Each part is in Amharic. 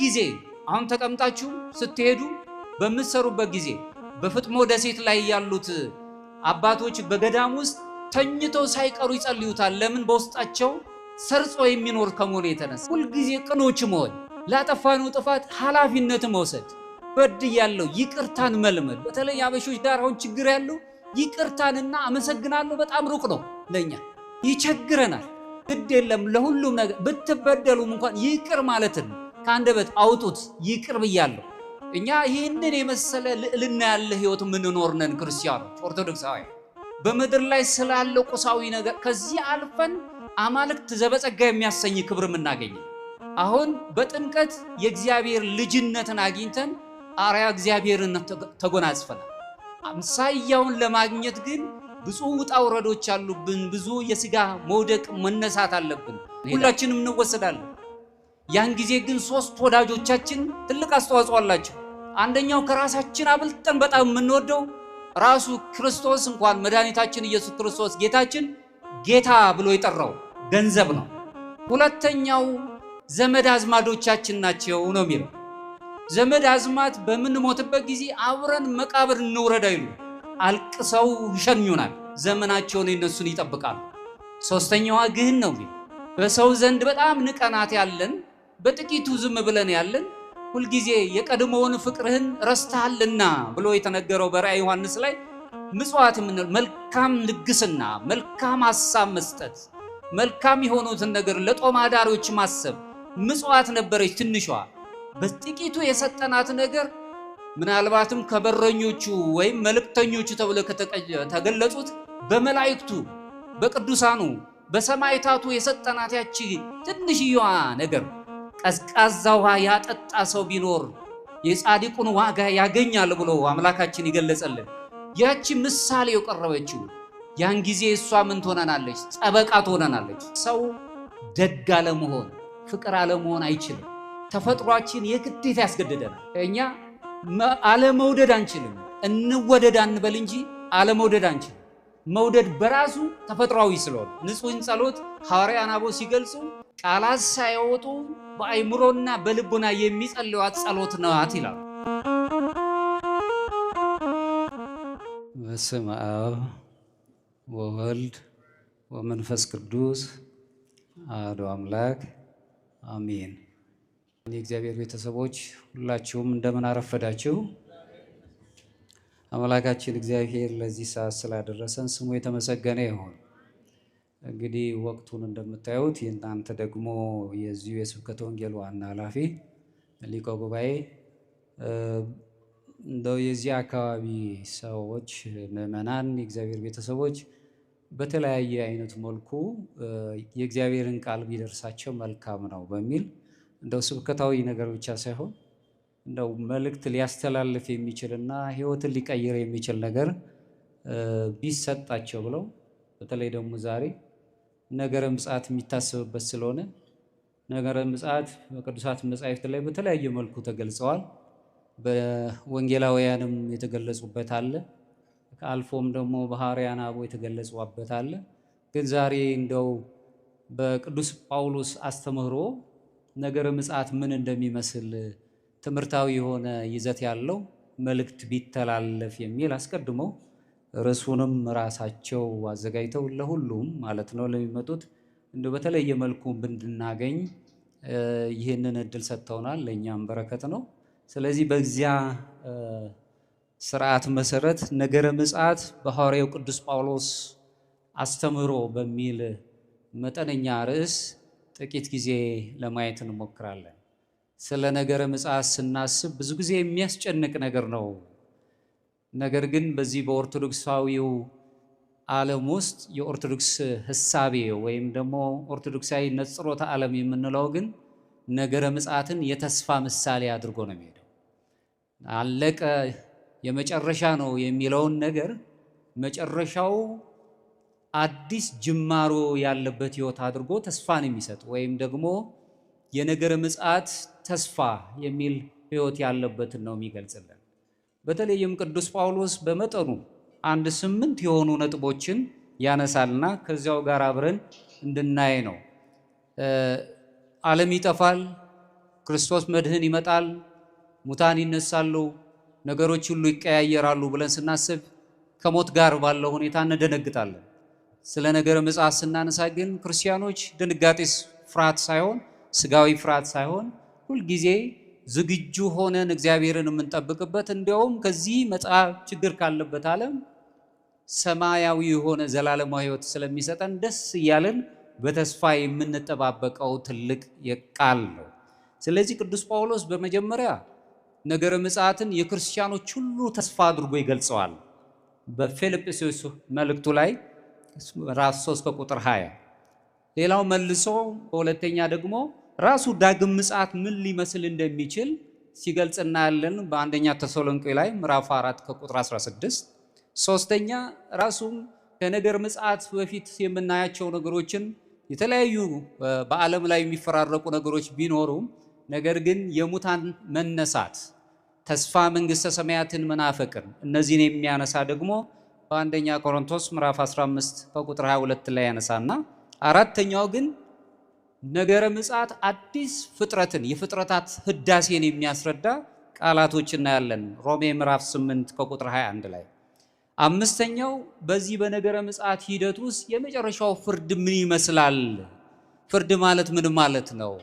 ጊዜ አሁን ተቀምጣችሁ ስትሄዱ በምትሰሩበት ጊዜ በፍጥሞ ደሴት ላይ ያሉት አባቶች በገዳም ውስጥ ተኝተው ሳይቀሩ ይጸልዩታል። ለምን? በውስጣቸው ሰርጾ የሚኖር ከመሆኑ የተነሳ ሁልጊዜ ቅኖች መሆን፣ ላጠፋነው ጥፋት ኃላፊነት መውሰድ፣ በድያለሁ ይቅርታን መልመድ። በተለይ አበሾች ጋር አሁን ችግር ያለው ይቅርታንና አመሰግናለሁ በጣም ሩቅ ነው ለኛ፣ ይቸግረናል። ግድ የለም ለሁሉም ነገር ብትበደሉም እንኳን ይቅር ማለትን ከአንደበት አውጡት። ይቅር ብያለሁ። እኛ ይህንን የመሰለ ልዕልና ያለ ህይወት የምንኖር ነን ክርስቲያኖች፣ ኦርቶዶክሳውያን። በምድር ላይ ስላለው ቁሳዊ ነገር ከዚህ አልፈን አማልክት ዘበጸጋ የሚያሰኝ ክብር የምናገኝ አሁን በጥምቀት የእግዚአብሔር ልጅነትን አግኝተን አርያ እግዚአብሔርን ተጎናጽፈናል። አምሳያውን ለማግኘት ግን ብዙ ውጣ ውረዶች አሉብን። ብዙ የሥጋ መውደቅ መነሳት አለብን። ሁላችንም እንወሰዳለን። ያን ጊዜ ግን ሶስት ወዳጆቻችን ትልቅ አስተዋጽኦ አላቸው። አንደኛው ከራሳችን አብልጠን በጣም የምንወደው ራሱ ክርስቶስ እንኳን መድኃኒታችን ኢየሱስ ክርስቶስ ጌታችን ጌታ ብሎ የጠራው ገንዘብ ነው። ሁለተኛው ዘመድ አዝማዶቻችን ናቸው ነው የሚለው። ዘመድ አዝማት በምንሞትበት ጊዜ አብረን መቃብር እንውረድ አይሉ፣ አልቅሰው ይሸኙናል። ዘመናቸውን እነሱን ይጠብቃሉ። ሶስተኛዋ ግህን ነው የሚለው። በሰው ዘንድ በጣም ንቀናት ያለን፣ በጥቂቱ ዝም ብለን ያለን፣ ሁልጊዜ የቀድሞውን ፍቅርህን ረስተሃልና ብሎ የተነገረው በራእየ ዮሐንስ ላይ ምጽዋት የምንለው መልካም ልግስና፣ መልካም ሐሳብ መስጠት፣ መልካም የሆኑትን ነገር ለጦም አዳሪዎች ማሰብ ምጽዋት ነበረች ትንሿ። በጥቂቱ የሰጠናት ነገር ምናልባትም ከበረኞቹ ወይም መልእክተኞቹ ተብለው ከተገለጹት በመላእክቱ በቅዱሳኑ በሰማዕታቱ የሰጠናት ያቺ ትንሽዬዋ ነገር ቀዝቃዛ ውሃ ያጠጣ ሰው ቢኖር የጻድቁን ዋጋ ያገኛል ብሎ አምላካችን ይገለጸልን። ያቺ ምሳሌ የቀረበችው ያን ጊዜ እሷ ምን ትሆነናለች? ጠበቃ ትሆነናለች። ሰው ደግ አለመሆን ፍቅር አለመሆን አይችልም። ተፈጥሯችን የግዴታ ያስገድደናል። እኛ አለመውደድ አንችልም። እንወደድ አንበል እንጂ አለመውደድ አንችልም። መውደድ በራሱ ተፈጥሯዊ ስለሆነ ንጹሕን ጸሎት ሐዋርያት አበው ሲገልጹ ቃላት ሳይወጡ በአይምሮና በልቡና የሚጸልዩት ጸሎት ናት ይላሉ። በስመ አብ ወወልድ ወመንፈስ ቅዱስ አሐዱ አምላክ አሜን። የእግዚአብሔር ቤተሰቦች ሁላችሁም እንደምን አረፈዳችሁ። አምላካችን እግዚአብሔር ለዚህ ሰዓት ስላደረሰን ስሙ የተመሰገነ ይሁን። እንግዲህ ወቅቱን እንደምታዩት እናንተ ደግሞ የዚሁ የስብከተ ወንጌል ዋና ኃላፊ ሊቀ ጉባኤ እንደው የዚህ አካባቢ ሰዎች ምዕመናን፣ የእግዚአብሔር ቤተሰቦች በተለያየ አይነት መልኩ የእግዚአብሔርን ቃል ቢደርሳቸው መልካም ነው በሚል እንደው ስብከታዊ ነገር ብቻ ሳይሆን እንደው መልእክት ሊያስተላልፍ የሚችልና ሕይወትን ሊቀይር የሚችል ነገር ቢሰጣቸው ብለው በተለይ ደግሞ ዛሬ ነገረ ምጽአት የሚታሰብበት ስለሆነ ነገረ ምጽአት በቅዱሳት መጻሕፍት ላይ በተለያየ መልኩ ተገልጸዋል። በወንጌላውያንም የተገለጹበት አለ፣ አልፎም ደግሞ በሐዋርያት አበው የተገለጹበት አለ። ግን ዛሬ እንደው በቅዱስ ጳውሎስ አስተምህሮ ነገረ ምጽአት ምን እንደሚመስል ትምህርታዊ የሆነ ይዘት ያለው መልእክት ቢተላለፍ የሚል አስቀድመው ርዕሱንም ራሳቸው አዘጋጅተው ለሁሉም ማለት ነው ለሚመጡት እንደው በተለየ መልኩ እንድናገኝ ይህንን እድል ሰጥተውናል። ለእኛም በረከት ነው። ስለዚህ በዚያ ስርዓት መሰረት ነገረ ምጽአት በሐዋርያው ቅዱስ ጳውሎስ አስተምህሮ በሚል መጠነኛ ርዕስ ጥቂት ጊዜ ለማየት እንሞክራለን። ስለ ነገረ ምጽአት ስናስብ ብዙ ጊዜ የሚያስጨንቅ ነገር ነው። ነገር ግን በዚህ በኦርቶዶክሳዊው ዓለም ውስጥ የኦርቶዶክስ ሕሳቤ ወይም ደግሞ ኦርቶዶክሳዊ ነጽሮተ ዓለም የምንለው ግን ነገረ ምጽአትን የተስፋ ምሳሌ አድርጎ ነው የሚሄደው። አለቀ የመጨረሻ ነው የሚለውን ነገር መጨረሻው አዲስ ጅማሮ ያለበት ሕይወት አድርጎ ተስፋን የሚሰጥ ወይም ደግሞ የነገረ ምጽአት ተስፋ የሚል ሕይወት ያለበትን ነው የሚገልጽልን። በተለይም ቅዱስ ጳውሎስ በመጠኑ 8 የሆኑ ነጥቦችን ያነሳልና ከዚያው ጋር አብረን እንድናይ ነው። ዓለም ይጠፋል፣ ክርስቶስ መድህን ይመጣል፣ ሙታን ይነሳሉ፣ ነገሮች ሁሉ ይቀያየራሉ ብለን ስናስብ ከሞት ጋር ባለው ሁኔታ እንደነግጣለን። ስለ ነገረ ምጽአት ስናነሳ ግን ክርስቲያኖች ድንጋጤስ ፍርሃት ሳይሆን ስጋዊ ፍርሃት ሳይሆን ሁልጊዜ ዝግጁ ሆነን እግዚአብሔርን የምንጠብቅበት እንዲያውም ከዚህ መጽሐፍ ችግር ካለበት ዓለም ሰማያዊ የሆነ ዘላለማዊ ሕይወት ስለሚሰጠን ደስ እያለን በተስፋ የምንጠባበቀው ትልቅ ቃል ነው። ስለዚህ ቅዱስ ጳውሎስ በመጀመሪያ ነገረ ምጽአትን የክርስቲያኖች ሁሉ ተስፋ አድርጎ ይገልጸዋል። በፊልጵስዩስ መልእክቱ ላይ ምዕራፍ 3 ከቁጥር 20። ሌላው መልሶ በሁለተኛ ደግሞ ራሱ ዳግም ምጽአት ምን ሊመስል እንደሚችል ሲገልጽ እናያለን በአንደኛ ተሰሎንቄ ላይ ምዕራፍ 4 ከቁጥር 16። ሶስተኛ ራሱም ከነገር ምጽአት በፊት የምናያቸው ነገሮችን የተለያዩ በዓለም ላይ የሚፈራረቁ ነገሮች ቢኖሩም ነገር ግን የሙታን መነሳት፣ ተስፋ መንግሥተ ሰማያትን መናፈቅን እነዚህን የሚያነሳ ደግሞ በአንደኛ ቆሮንቶስ ምዕራፍ 15 ከቁጥር 22 ላይ ያነሳና አራተኛው ግን ነገረ ምጽአት አዲስ ፍጥረትን የፍጥረታት ህዳሴን የሚያስረዳ ቃላቶች እናያለን ሮሜ ምዕራፍ 8 ከቁጥር 21 ላይ። አምስተኛው በዚህ በነገረ ምጽአት ሂደት ውስጥ የመጨረሻው ፍርድ ምን ይመስላል? ፍርድ ማለት ምን ማለት ነው?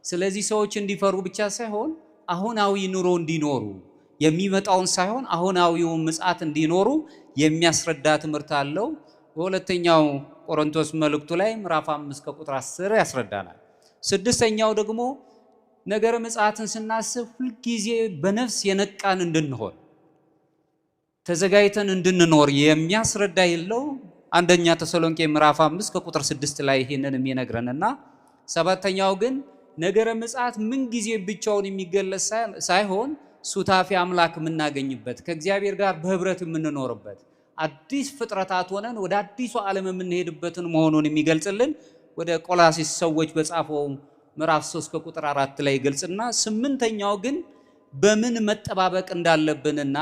ስለዚህ ሰዎች እንዲፈሩ ብቻ ሳይሆን አሁናዊ ኑሮ እንዲኖሩ የሚመጣውን ሳይሆን አሁናዊውን ምጽአት እንዲኖሩ የሚያስረዳ ትምህርት አለው። በሁለተኛው ቆሮንቶስ መልእክቱ ላይ ምዕራፍ 5 ከቁጥር 10 ያስረዳናል። ስድስተኛው ደግሞ ነገረ ምጽአትን ስናስብ ሁልጊዜ በነፍስ የነቃን እንድንሆን ተዘጋጅተን እንድንኖር የሚያስረዳ የለው አንደኛ ተሰሎንቄ ምዕራፍ 5 ከቁጥር 6 ላይ ይሄንን የሚነግረንና ሰባተኛው ግን ነገረ ምጽአት ምን ጊዜ ብቻውን የሚገለጽ ሳይሆን ሱታፊ አምላክ የምናገኝበት ከእግዚአብሔር ጋር በህብረት የምንኖርበት አዲስ ፍጥረታት ሆነን ወደ አዲሱ ዓለም የምንሄድበትን መሆኑን የሚገልጽልን ወደ ቆላሲስ ሰዎች በጻፈው ምዕራፍ 3 ከቁጥር 4 ላይ ይገልጽና ስምንተኛው ግን በምን መጠባበቅ እንዳለብንና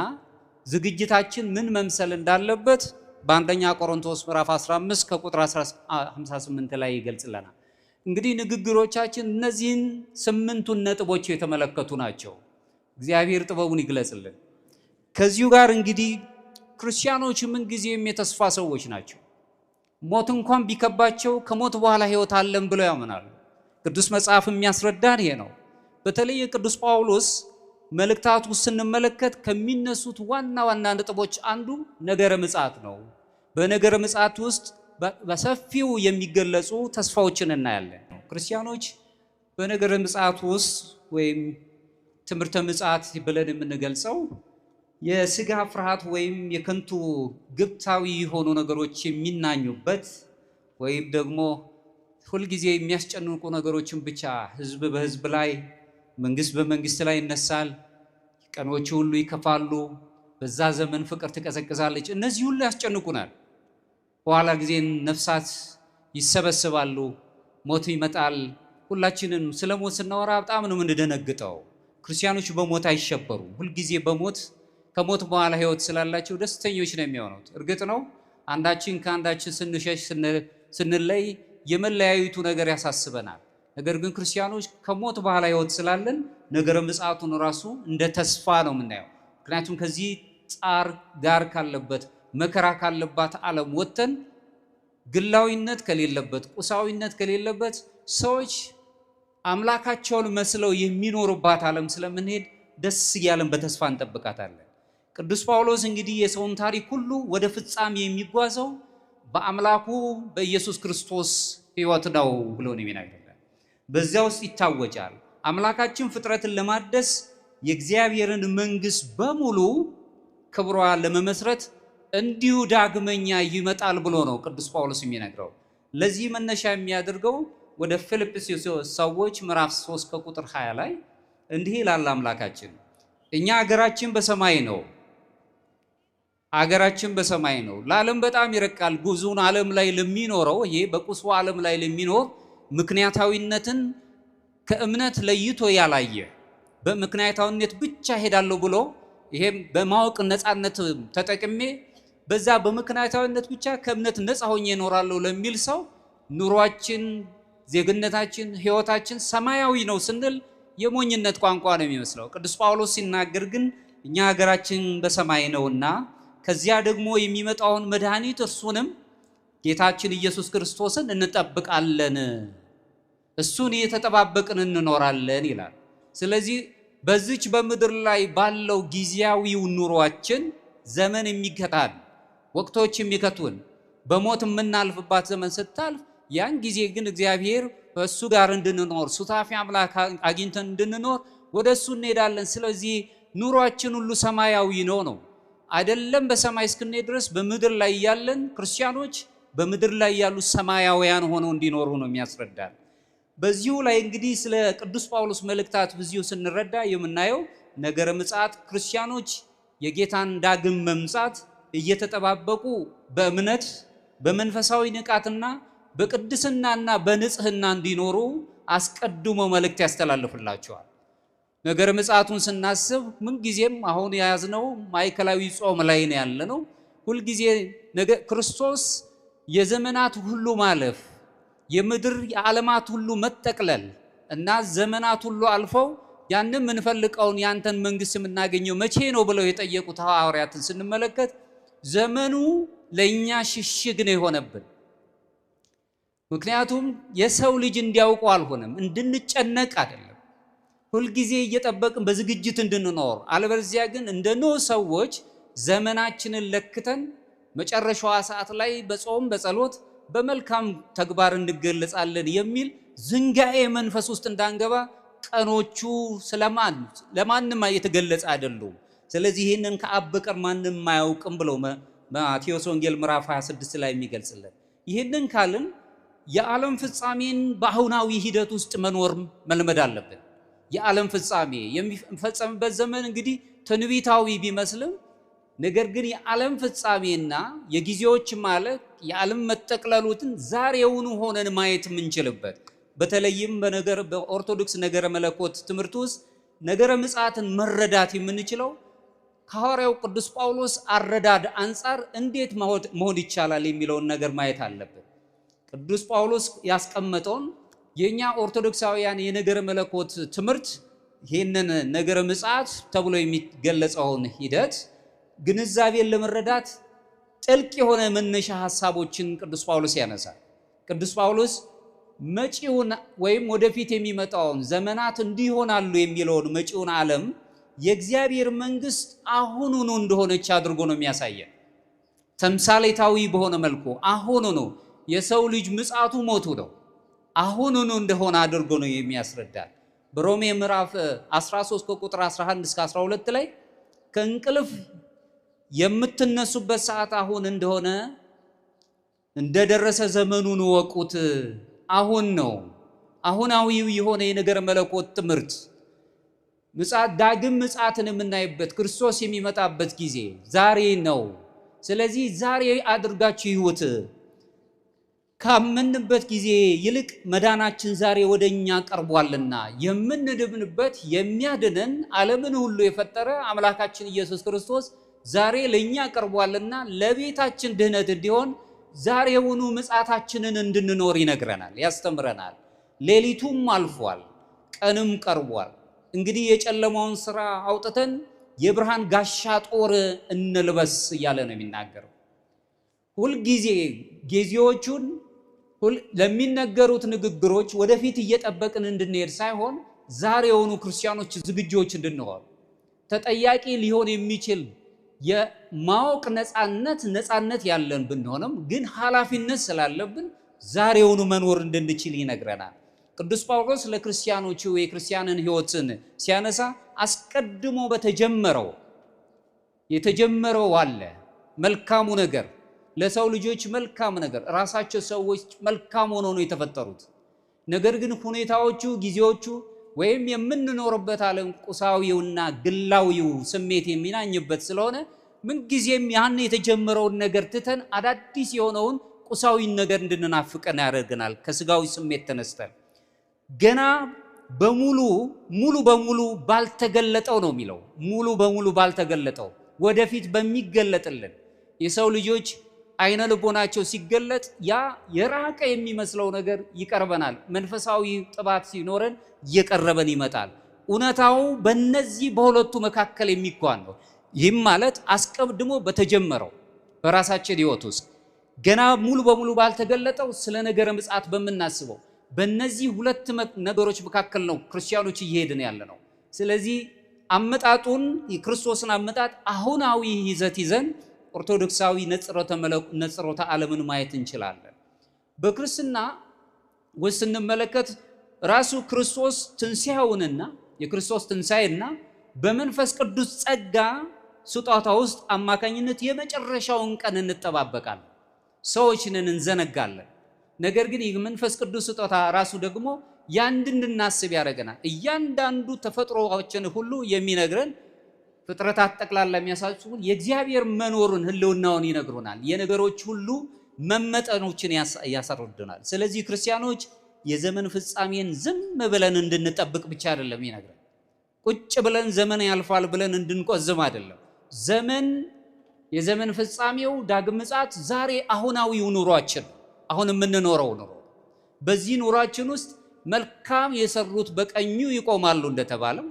ዝግጅታችን ምን መምሰል እንዳለበት በአንደኛ ቆሮንቶስ ምዕራፍ 15 ከቁጥር 58 ላይ ይገልጽልናል። እንግዲህ ንግግሮቻችን እነዚህን ስምንቱን ነጥቦች የተመለከቱ ናቸው። እግዚአብሔር ጥበቡን ይግለጽልን። ከዚሁ ጋር እንግዲህ ክርስቲያኖች ምን ጊዜም የተስፋ ሰዎች ናቸው። ሞት እንኳን ቢከባቸው ከሞት በኋላ ሕይወት አለን ብለው ያምናሉ። ቅዱስ መጽሐፍ የሚያስረዳን ይሄ ነው። በተለይ የቅዱስ ጳውሎስ መልእክታቱ ስንመለከት ከሚነሱት ዋና ዋና ነጥቦች አንዱ ነገረ ምጽአት ነው። በነገረ ምጽአት ውስጥ በሰፊው የሚገለጹ ተስፋዎችን እናያለን። ክርስቲያኖች በነገረ ምጽአት ውስጥ ወይም ትምህርተ ምጽአት ብለን የምንገልጸው የስጋ ፍርሃት ወይም የከንቱ ግብታዊ የሆኑ ነገሮች የሚናኙበት ወይም ደግሞ ሁልጊዜ የሚያስጨንቁ ነገሮችን ብቻ ህዝብ በህዝብ ላይ መንግስት በመንግስት ላይ ይነሳል፣ ቀኖቹ ሁሉ ይከፋሉ፣ በዛ ዘመን ፍቅር ትቀዘቅዛለች፣ እነዚህ ሁሉ ያስጨንቁናል። በኋላ ጊዜ ነፍሳት ይሰበስባሉ፣ ሞት ይመጣል። ሁላችንም ስለ ሞት ስናወራ በጣም ነው የምንደነግጠው። ክርስቲያኖች በሞት አይሸበሩም። ሁልጊዜ ከሞት በኋላ ህይወት ስላላቸው ደስተኞች ነው የሚሆኑት። እርግጥ ነው አንዳችን ከአንዳችን ስንሸሽ ስንለይ የመለያየቱ ነገር ያሳስበናል። ነገር ግን ክርስቲያኖች ከሞት በኋላ ህይወት ስላለን ነገረ ምጽአቱን ራሱ እንደ ተስፋ ነው የምናየው። ምክንያቱም ከዚህ ጻር ጋር ካለበት መከራ ካለባት ዓለም ወጥተን ግላዊነት ከሌለበት ቁሳዊነት ከሌለበት ሰዎች አምላካቸውን መስለው የሚኖሩባት ዓለም ስለምንሄድ ደስ እያለን በተስፋ እንጠብቃታለን። ቅዱስ ጳውሎስ እንግዲህ የሰውን ታሪክ ሁሉ ወደ ፍጻሜ የሚጓዘው በአምላኩ በኢየሱስ ክርስቶስ ህይወት ነው ብሎ ነው የሚናገረው። በዚያ ውስጥ ይታወጃል። አምላካችን ፍጥረትን ለማደስ የእግዚአብሔርን መንግስት በሙሉ ክብሯን ለመመስረት እንዲሁ ዳግመኛ ይመጣል ብሎ ነው ቅዱስ ጳውሎስ የሚነግረው። ለዚህ መነሻ የሚያደርገው ወደ ፊልጵስዩስ ሰዎች ምዕራፍ 3 ከቁጥር 20 ላይ እንዲህ ይላል አምላካችን፣ እኛ አገራችን በሰማይ ነው፣ አገራችን በሰማይ ነው። ለዓለም በጣም ይረቃል። ጉዙን ዓለም ላይ ለሚኖረው ይሄ በቁሱ ዓለም ላይ ለሚኖር ምክንያታዊነትን ከእምነት ለይቶ ያላየ በምክንያታዊነት ብቻ ሄዳለሁ ብሎ ይሄ በማወቅ ነፃነት ተጠቅሜ በዛ በምክንያታዊነት ብቻ ከእምነት ነፃ ሆኜ እኖራለሁ ለሚል ሰው ኑሯችን፣ ዜግነታችን፣ ህይወታችን ሰማያዊ ነው ስንል የሞኝነት ቋንቋ ነው የሚመስለው። ቅዱስ ጳውሎስ ሲናገር ግን እኛ ሀገራችን በሰማይ ነውና ከዚያ ደግሞ የሚመጣውን መድኃኒት እርሱንም ጌታችን ኢየሱስ ክርስቶስን እንጠብቃለን፣ እሱን እየተጠባበቅን እንኖራለን ይላል። ስለዚህ በዚች በምድር ላይ ባለው ጊዜያዊው ኑሯችን ዘመን የሚከታል፣ ወቅቶች የሚከቱን፣ በሞት የምናልፍባት ዘመን ስታልፍ ያን ጊዜ ግን እግዚአብሔር በእሱ ጋር እንድንኖር ሱታፊ አምላክ አግኝተን እንድንኖር ወደ እሱ እንሄዳለን። ስለዚህ ኑሯችን ሁሉ ሰማያዊ ነው አይደለም። በሰማይ እስክንሄድ ድረስ በምድር ላይ ያለን ክርስቲያኖች በምድር ላይ ያሉ ሰማያውያን ሆነው እንዲኖሩ ነው የሚያስረዳል። በዚሁ ላይ እንግዲህ ስለ ቅዱስ ጳውሎስ መልእክታት በዚሁ ስንረዳ የምናየው ነገረ ምጽአት ክርስቲያኖች የጌታን ዳግም መምጻት እየተጠባበቁ በእምነት በመንፈሳዊ ንቃትና በቅድስናና በንጽህና እንዲኖሩ አስቀድሞ መልእክት ያስተላልፍላቸዋል። ነገረ ምጽአቱን ስናስብ ምንጊዜም አሁን የያዝነው ማዕከላዊ ጾም ላይ ነው ያለነው። ሁልጊዜ ክርስቶስ የዘመናት ሁሉ ማለፍ የምድር የዓለማት ሁሉ መጠቅለል እና ዘመናት ሁሉ አልፈው ያንን የምንፈልቀውን ያንተን መንግስት የምናገኘው መቼ ነው ብለው የጠየቁት ሐዋርያትን ስንመለከት ዘመኑ ለእኛ ሽሽግ ነው የሆነብን። ምክንያቱም የሰው ልጅ እንዲያውቁ አልሆነም፣ እንድንጨነቅ አይደለም፣ ሁልጊዜ እየጠበቅን በዝግጅት እንድንኖር። አለበለዚያ ግን እንደ ኖህ ሰዎች ዘመናችንን ለክተን መጨረሻዋ ሰዓት ላይ በጾም በጸሎት በመልካም ተግባር እንገለጻለን የሚል ዝንጋኤ መንፈስ ውስጥ እንዳንገባ ቀኖቹ ለማንም የተገለጸ አይደሉም። ስለዚህ ይህንን ከአብ በቀር ማንም አያውቅም ብለው ማቴዎስ ወንጌል ምዕራፍ 26 ላይ የሚገልጽልን። ይህንን ካልን የዓለም ፍጻሜን በአሁናዊ ሂደት ውስጥ መኖር መልመድ አለብን። የዓለም ፍጻሜ የሚፈጸምበት ዘመን እንግዲህ ትንቢታዊ ቢመስልም ነገር ግን የዓለም ፍጻሜና የጊዜዎች ማለት የዓለም መጠቅለሉትን ዛሬውኑ ሆነን ማየት የምንችልበት በተለይም በኦርቶዶክስ ነገረ መለኮት ትምህርት ውስጥ ነገረ ምጽአትን መረዳት የምንችለው ከሐዋርያው ቅዱስ ጳውሎስ አረዳድ አንጻር እንዴት መሆን ይቻላል የሚለውን ነገር ማየት አለብን። ቅዱስ ጳውሎስ ያስቀመጠውን የኛ ኦርቶዶክሳውያን የነገረ መለኮት ትምህርት ይህንን ነገረ ምጽአት ተብሎ የሚገለጸውን ሂደት ግንዛቤን ለመረዳት ጥልቅ የሆነ መነሻ ሐሳቦችን ቅዱስ ጳውሎስ ያነሳል። ቅዱስ ጳውሎስ መጪውን ወይም ወደፊት የሚመጣውን ዘመናት እንዲሆናሉ የሚለውን መጪውን ዓለም የእግዚአብሔር መንግስት አሁኑኑ እንደሆነች አድርጎ ነው የሚያሳየን። ተምሳሌታዊ በሆነ መልኩ አሁኑኑ የሰው ልጅ ምጽአቱ ሞቱ ነው አሁኑኑ እንደሆነ አድርጎ ነው የሚያስረዳል። በሮሜ ምዕራፍ 13 ከቁጥር 11 እስከ 12 ላይ ከእንቅልፍ የምትነሱበት ሰዓት አሁን እንደሆነ እንደደረሰ ዘመኑን ወቁት። አሁን ነው። አሁናዊው የሆነ የነገረ መለኮት ትምህርት ዳግም ምጽአትን የምናይበት ክርስቶስ የሚመጣበት ጊዜ ዛሬ ነው። ስለዚህ ዛሬ አድርጋችሁ ይሁት። ካመንበት ጊዜ ይልቅ መዳናችን ዛሬ ወደኛ ቀርቧልና የምንድንበት የሚያድነን ዓለምን ሁሉ የፈጠረ አምላካችን ኢየሱስ ክርስቶስ ዛሬ ለኛ ቀርቧልና ለቤታችን ድህነት እንዲሆን ዛሬውኑ ምጽአታችንን እንድንኖር ይነግረናል፣ ያስተምረናል። ሌሊቱም አልፏል፣ ቀንም ቀርቧል። እንግዲህ የጨለማውን ስራ አውጥተን የብርሃን ጋሻ ጦር እንልበስ እያለ ነው የሚናገረው። ሁልጊዜ ጊዜዎቹን ለሚነገሩት ንግግሮች ወደፊት እየጠበቅን እንድንሄድ ሳይሆን ዛሬውኑ ክርስቲያኖች ዝግጆች እንድንሆን ተጠያቂ ሊሆን የሚችል የማወቅ ነፃነት ያለን ብንሆንም ግን ኃላፊነት ስላለብን ዛሬውኑ መኖር እንድንችል ይነግረናል። ቅዱስ ጳውሎስ ለክርስቲያኖቹ የክርስቲያንን ሕይወትን ሲያነሳ አስቀድሞ የተጀመረው አለ መልካሙ ነገር፣ ለሰው ልጆች መልካም ነገር፣ ራሳቸው ሰዎች መልካም ሆነው ነው የተፈጠሩት። ነገር ግን ሁኔታዎቹ፣ ጊዜዎቹ ወይም የምንኖርበት ዓለም ቁሳዊውና ግላዊው ስሜት የሚናኝበት ስለሆነ ምንጊዜም ያን የተጀመረውን ነገር ትተን አዳዲስ የሆነውን ቁሳዊ ነገር እንድንናፍቀን ያደርገናል። ከስጋዊ ስሜት ተነስተን ገና ሙሉ በሙሉ ባልተገለጠው ነው የሚለው። ሙሉ በሙሉ ባልተገለጠው ወደፊት በሚገለጥልን የሰው ልጆች አይነ ልቦናቸው ሲገለጥ ያ የራቀ የሚመስለው ነገር ይቀርበናል። መንፈሳዊ ጥባት ሲኖረን እየቀረበን ይመጣል። እውነታው በእነዚህ በሁለቱ መካከል የሚጓን ነው። ይህም ማለት አስቀድሞ በተጀመረው በራሳችን ሕይወት ውስጥ ገና ሙሉ በሙሉ ባልተገለጠው ስለ ነገረ ምጽአት በምናስበው በእነዚህ ሁለት ነገሮች መካከል ነው ክርስቲያኖች እየሄድን ያለ ነው። ስለዚህ አመጣጡን የክርስቶስን አመጣጥ አሁናዊ ይዘት ይዘን ኦርቶዶክሳዊ ነጽሮተ ዓለምን ማየት እንችላለን። በክርስትና ውስጥ ስንመለከት ራሱ ክርስቶስ ትንሣኤውንና የክርስቶስ ትንሣኤና በመንፈስ ቅዱስ ጸጋ ስጦታ ውስጥ አማካኝነት የመጨረሻውን ቀን እንጠባበቃለን። ሰዎችንን እንዘነጋለን። ነገር ግን የመንፈስ ቅዱስ ስጦታ ራሱ ደግሞ ያን እንድናስብ ያደርገናል። እያንዳንዱ ተፈጥሮዎችን ሁሉ የሚነግረን ፍጥረታት ጠቅላላ የሚያሳስቡን የእግዚአብሔር መኖሩን ህልውናውን ይነግሩናል። የነገሮች ሁሉ መመጠኖችን ያስረዱናል። ስለዚህ ክርስቲያኖች የዘመን ፍጻሜን ዝም ብለን እንድንጠብቅ ብቻ አይደለም ይነግረን። ቁጭ ብለን ዘመን ያልፋል ብለን እንድንቆዝም አይደለም። የዘመን ፍጻሜው ዳግም ምጽአት ዛሬ አሁናዊው ኑሯችን አሁን የምንኖረው ኑሮ በዚህ ኑሯችን ውስጥ መልካም የሰሩት በቀኙ ይቆማሉ እንደተባለው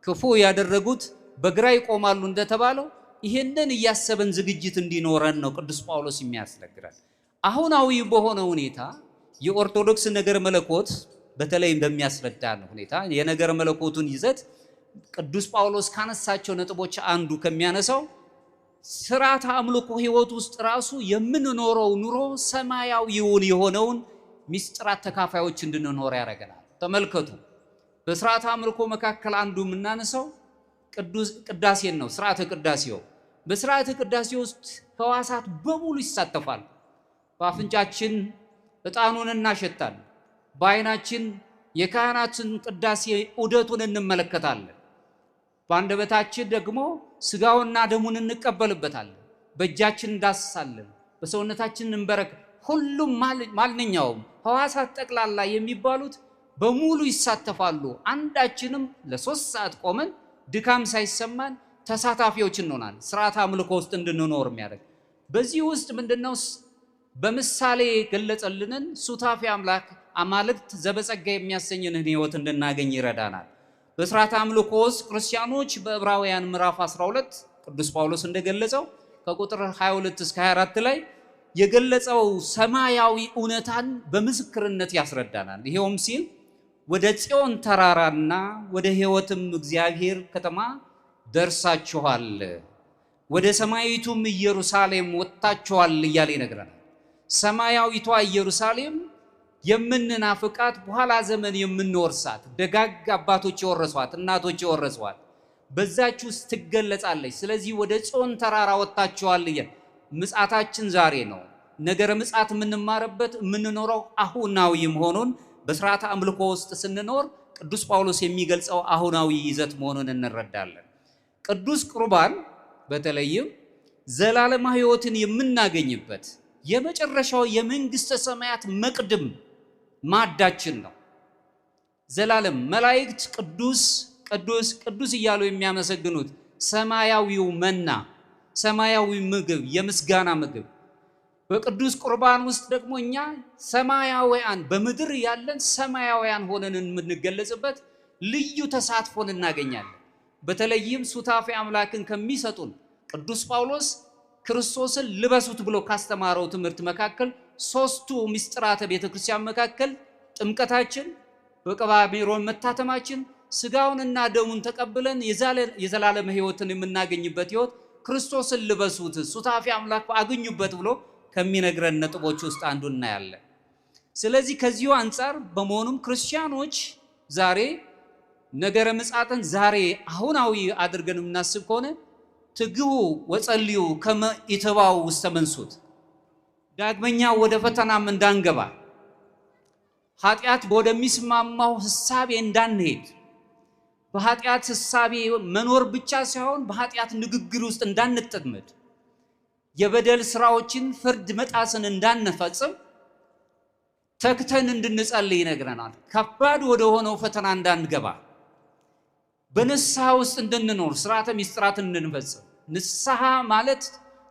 ክፉ ያደረጉት በግራ ይቆማሉ እንደተባለው ይሄንን እያሰበን ዝግጅት እንዲኖረን ነው ቅዱስ ጳውሎስ የሚያስነግረን። አሁናዊ በሆነ ሁኔታ የኦርቶዶክስ ነገረ መለኮት በተለይ እንደሚያስረዳን ሁኔታ የነገረ መለኮቱን ይዘት ቅዱስ ጳውሎስ ካነሳቸው ነጥቦች አንዱ ከሚያነሳው ስርዓተ አምልኮ ሕይወት ውስጥ ራሱ የምንኖረው ኑሮ ሰማያዊውን የሆነውን ሚስጥራት ተካፋዮች እንድንኖር ያደርገናል። ተመልከቱ፣ በስርዓተ አምልኮ መካከል አንዱ የምናነሳው ቅዳሴን ነው። ስርዓተ ቅዳሴው በስርዓተ ቅዳሴ ውስጥ ሕዋሳት በሙሉ ይሳተፋሉ። በአፍንጫችን ዕጣኑን እናሸታለን። በዓይናችን የካህናትን ቅዳሴ ዑደቱን እንመለከታለን። በአንደበታችን ደግሞ ስጋውና ደሙን እንቀበልበታለን። በእጃችን እንዳስሳለን። በሰውነታችን እንበረክ። ሁሉም ማንኛውም ሕዋሳት ጠቅላላ የሚባሉት በሙሉ ይሳተፋሉ። አንዳችንም ለ3 ሰዓት ቆመን ድካም ሳይሰማን ተሳታፊዎች እንሆናለን። ስርዓተ አምልኮ ውስጥ እንድንኖር የሚያደርግ በዚህ ውስጥ ምንድነው በምሳሌ ገለጸልንን ሱታፌ አማልክት ዘበጸጋ የሚያሰኝንን ሕይወት እንድናገኝ ይረዳናል። በስርዓተ አምልኮ ውስጥ ክርስቲያኖች በዕብራውያን ምዕራፍ 12 ቅዱስ ጳውሎስ እንደገለጸው ከቁጥር 22 እስከ 24 ላይ የገለጸው ሰማያዊ እውነታን በምስክርነት ያስረዳናል። ይሄውም ሲል ወደ ጽዮን ተራራና ወደ ሕይወትም እግዚአብሔር ከተማ ደርሳችኋል፣ ወደ ሰማያዊቱም ኢየሩሳሌም ወጥታችኋል እያለ ይነግረናል። ሰማያዊቷ ኢየሩሳሌም የምንናፍቃት በኋላ ዘመን የምንወርሳት ደጋግ አባቶች የወረሷት እናቶች የወረሷት በዛች ውስጥ ትገለጻለች። ስለዚህ ወደ ጽዮን ተራራ ወጥታችኋል እያለ ምጽአታችን ዛሬ ነው። ነገረ ምጽአት የምንማርበት የምንኖረው አሁናዊ መሆኑን በስርዓተ አምልኮ ውስጥ ስንኖር ቅዱስ ጳውሎስ የሚገልጸው አሁናዊ ይዘት መሆኑን እንረዳለን። ቅዱስ ቁርባን በተለይም ዘላለማዊ ሕይወትን የምናገኝበት የመጨረሻው የመንግስተ ሰማያት መቅድም ማዕዳችን ነው። ዘላለም መላእክት ቅዱስ ቅዱስ ቅዱስ እያሉ የሚያመሰግኑት ሰማያዊው መና፣ ሰማያዊ ምግብ፣ የምስጋና ምግብ በቅዱስ ቁርባን ውስጥ ደግሞ እኛ ሰማያውያን በምድር ያለን ሰማያውያን ሆነን የምንገለጽበት ልዩ ተሳትፎን እናገኛለን። በተለይም ሱታፌ አምላክን ከሚሰጡን ቅዱስ ጳውሎስ ክርስቶስን ልበሱት ብሎ ካስተማረው ትምህርት መካከል 3ቱ ምስጢራተ ቤተክርስቲያን መካከል ጥምቀታችን፣ በቅባ ሜሮን መታተማችን፣ ስጋውንና ደሙን ተቀብለን የዘላለም ሕይወትን የምናገኝበት ሕይወት ክርስቶስን ልበሱት ሱታፌ አምላክ አግኙበት ብሎ ከሚነግረን ነጥቦች ውስጥ አንዱ እናያለን። ስለዚህ ከዚሁ አንጻር በመሆኑም ክርስቲያኖች ዛሬ ነገረ ምጽአትን ዛሬ አሁናዊ አድርገን የምናስብ ከሆነ ትግሁ ወጸልዩ ከመ ኢትባኡ ውስተ መንሱት፣ ዳግመኛ ወደ ፈተናም እንዳንገባ ኃጢአት ወደሚስማማው ሕሳቤ እንዳንሄድ በኃጢአት ሕሳቤ መኖር ብቻ ሳይሆን በኃጢአት ንግግር ውስጥ እንዳንጠመድ የበደል ስራዎችን ፍርድ መጣስን እንዳንፈጽም ተክተን እንድንጸልይ ይነግረናል። ከባድ ወደ ሆነው ፈተና እንዳንገባ በንስሐ ውስጥ እንድንኖር ስርዓተ ምስጢራትን እንድንፈጽም። ንስሐ ማለት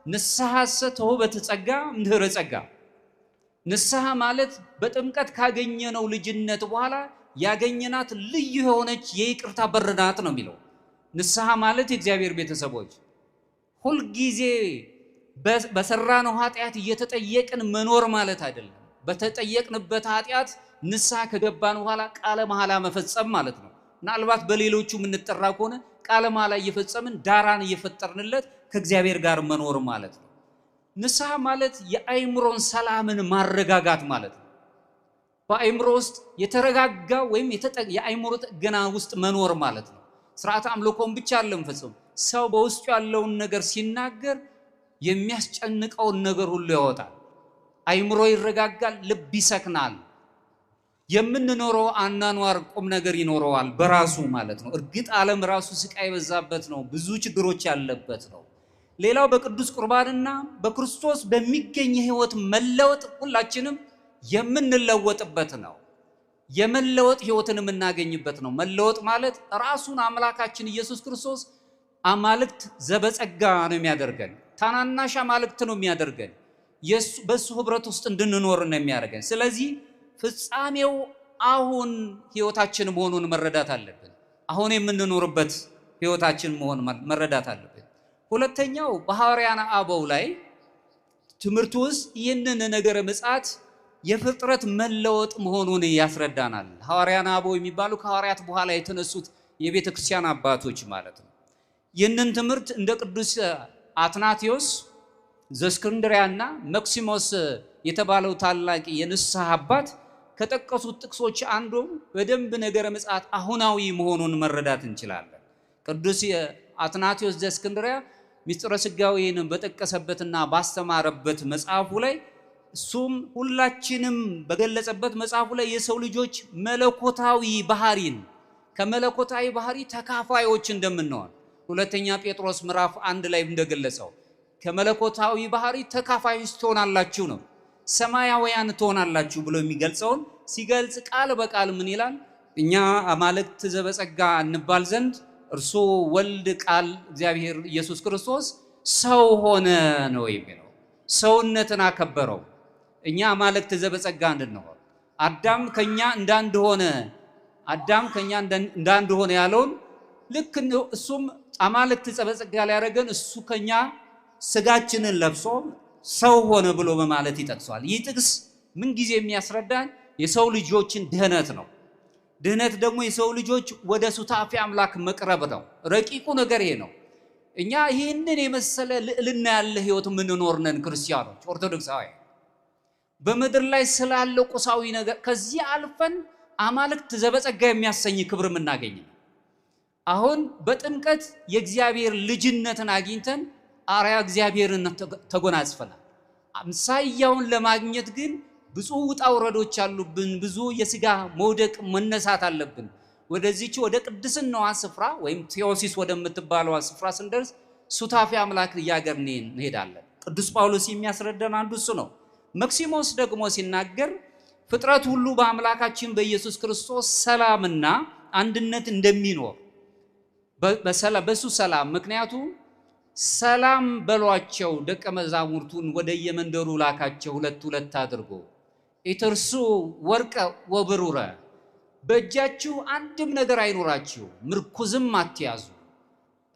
ንስሐ ተውበተ ጸጋ እምድኅረ ጸጋ። ንስሐ ማለት በጥምቀት ካገኘነው ልጅነት በኋላ ያገኘናት ልዩ የሆነች የይቅርታ በር ናት ነው የሚለው። ንስሐ ማለት የእግዚአብሔር ቤተሰቦች ሁል ጊዜ በሰራነው ኃጢአት እየተጠየቅን መኖር ማለት አይደለም። በተጠየቅንበት ኃጢአት ንስሐ ከገባን በኋላ ቃለ መሐላ መፈጸም ማለት ነው። ምናልባት በሌሎቹ የምንጠራ ከሆነ ቃለ መሐላ እየፈጸምን ዳራን እየፈጠርንለት ከእግዚአብሔር ጋር መኖር ማለት ነው። ንስሐ ማለት የአእምሮን ሰላምን ማረጋጋት ማለት ነው። በአእምሮ ውስጥ የተረጋጋ ወይም የአእምሮ ጥገና ውስጥ መኖር ማለት ነው። ስርዓተ አምልኮን ብቻ አይደለም ፈጽሞ ሰው በውስጡ ያለውን ነገር ሲናገር የሚያስጨንቀውን ነገር ሁሉ ያወጣል። አእምሮ ይረጋጋል፣ ልብ ይሰክናል። የምንኖረው አናኗር ቁም ነገር ይኖረዋል በራሱ ማለት ነው። እርግጥ ዓለም ራሱ ስቃይ የበዛበት ነው፣ ብዙ ችግሮች ያለበት ነው። ሌላው በቅዱስ ቁርባንና በክርስቶስ በሚገኝ ሕይወት መለወጥ ሁላችንም የምንለወጥበት ነው። የመለወጥ ሕይወትን የምናገኝበት ነው። መለወጥ ማለት ራሱን አምላካችን ኢየሱስ ክርስቶስ አማልክት ዘበጸጋ ነው የሚያደርገን። ታናናሽ አማልክት ነው የሚያደርገን። በሱ ህብረት ውስጥ እንድንኖር ነው የሚያደርገን። ስለዚህ ፍጻሜው አሁን ሕይወታችን መሆኑን መረዳት አለብን። አሁን የምንኖርበት ሕይወታችን መሆን መረዳት አለብን። ሁለተኛው በሐዋርያነ አበው ላይ ትምህርቱ ውስጥ ይህንን ነገረ ምጽአት የፍጥረት መለወጥ መሆኑን ያስረዳናል። ሐዋርያነ አበው የሚባሉ ከሐዋርያት በኋላ የተነሱት የቤተ ክርስቲያን አባቶች ማለት ነው። ይህንን ትምህርት እንደ ቅዱስ አትናቴዎስ ዘእስክንድርያና መክሲሞስ የተባለው ታላቅ የንስሐ አባት ከጠቀሱት ጥቅሶች አንዱ በደንብ ነገረ ምጽአት አሁናዊ መሆኑን መረዳት እንችላለን። ቅዱስ አትናቴዎስ ዘእስክንድርያ ምስጢረ ሥጋዌን በጠቀሰበትና ባስተማረበት መጽሐፉ ላይ እሱም ሁላችንም በገለጸበት መጽሐፉ ላይ የሰው ልጆች መለኮታዊ ባህሪን ከመለኮታዊ ባህሪ ተካፋዮች እንደምንሆን ሁለተኛ ጴጥሮስ ምዕራፍ 1 ላይ እንደገለጸው ከመለኮታዊ ባህሪ ተካፋዮች ትሆናላችሁ ነው፣ ሰማያውያን ትሆናላችሁ ብሎ የሚገልጸውን ሲገልጽ ቃል በቃል ምን ይላል? እኛ አማልክት ዘበጸጋ እንባል ዘንድ እርሱ ወልድ ቃል እግዚአብሔር ኢየሱስ ክርስቶስ ሰው ሆነ ነው የሚለው። ሰውነትን አከበረው። እኛ አማልክት ዘበጸጋ እንድንሆን አዳም ከኛ እንዳንድ ሆነ ያለውን ልክ እሱም አማልክት ዘበጸጋ ሊያደርገን እሱ ከኛ ስጋችንን ለብሶ ሰው ሆነ ብሎ በማለት ይጠቅሷል። ይህ ጥቅስ ምን ጊዜ የሚያስረዳን የሰው ልጆችን ድህነት ነው። ድህነት ደግሞ የሰው ልጆች ወደ ሱታፊ አምላክ መቅረብ ነው። ረቂቁ ነገር ይሄ ነው። እኛ ይህንን የመሰለ ልዕልና ያለ ህይወት የምንኖር ነን ክርስቲያኖች፣ ኦርቶዶክሳውያን። በምድር ላይ ስላለው ቁሳዊ ነገር ከዚህ አልፈን አማልክት ዘበጸጋ የሚያሰኝ ክብር የምናገኝ። አሁን በጥምቀት የእግዚአብሔር ልጅነትን አግኝተን አርያ እግዚአብሔርን ተጎናጽፈናል። አምሳያውን ለማግኘት ግን ብዙ ውጣ ውረዶች አሉብን። ብዙ የሥጋ መውደቅ መነሳት አለብን። ወደዚህች ወደ ቅድስናዋ ስፍራ ወይም ቴዎሲስ ወደምትባለዋ ስፍራ ስንደርስ ሱታፊ አምላክ እያገር እንሄዳለን። ቅዱስ ጳውሎስ የሚያስረዳን አንዱ እሱ ነው። መክሲሞስ ደግሞ ሲናገር ፍጥረት ሁሉ በአምላካችን በኢየሱስ ክርስቶስ ሰላምና አንድነት እንደሚኖር በሱ ሰላም ምክንያቱ ሰላም በሏቸው ደቀ መዛሙርቱን ወደ የመንደሩ ላካቸው ሁለት ሁለት አድርጎ ኢትርሱ ወርቀ ወብሩረ በእጃችሁ አንድም ነገር አይኖራችሁ፣ ምርኩዝም አትያዙ።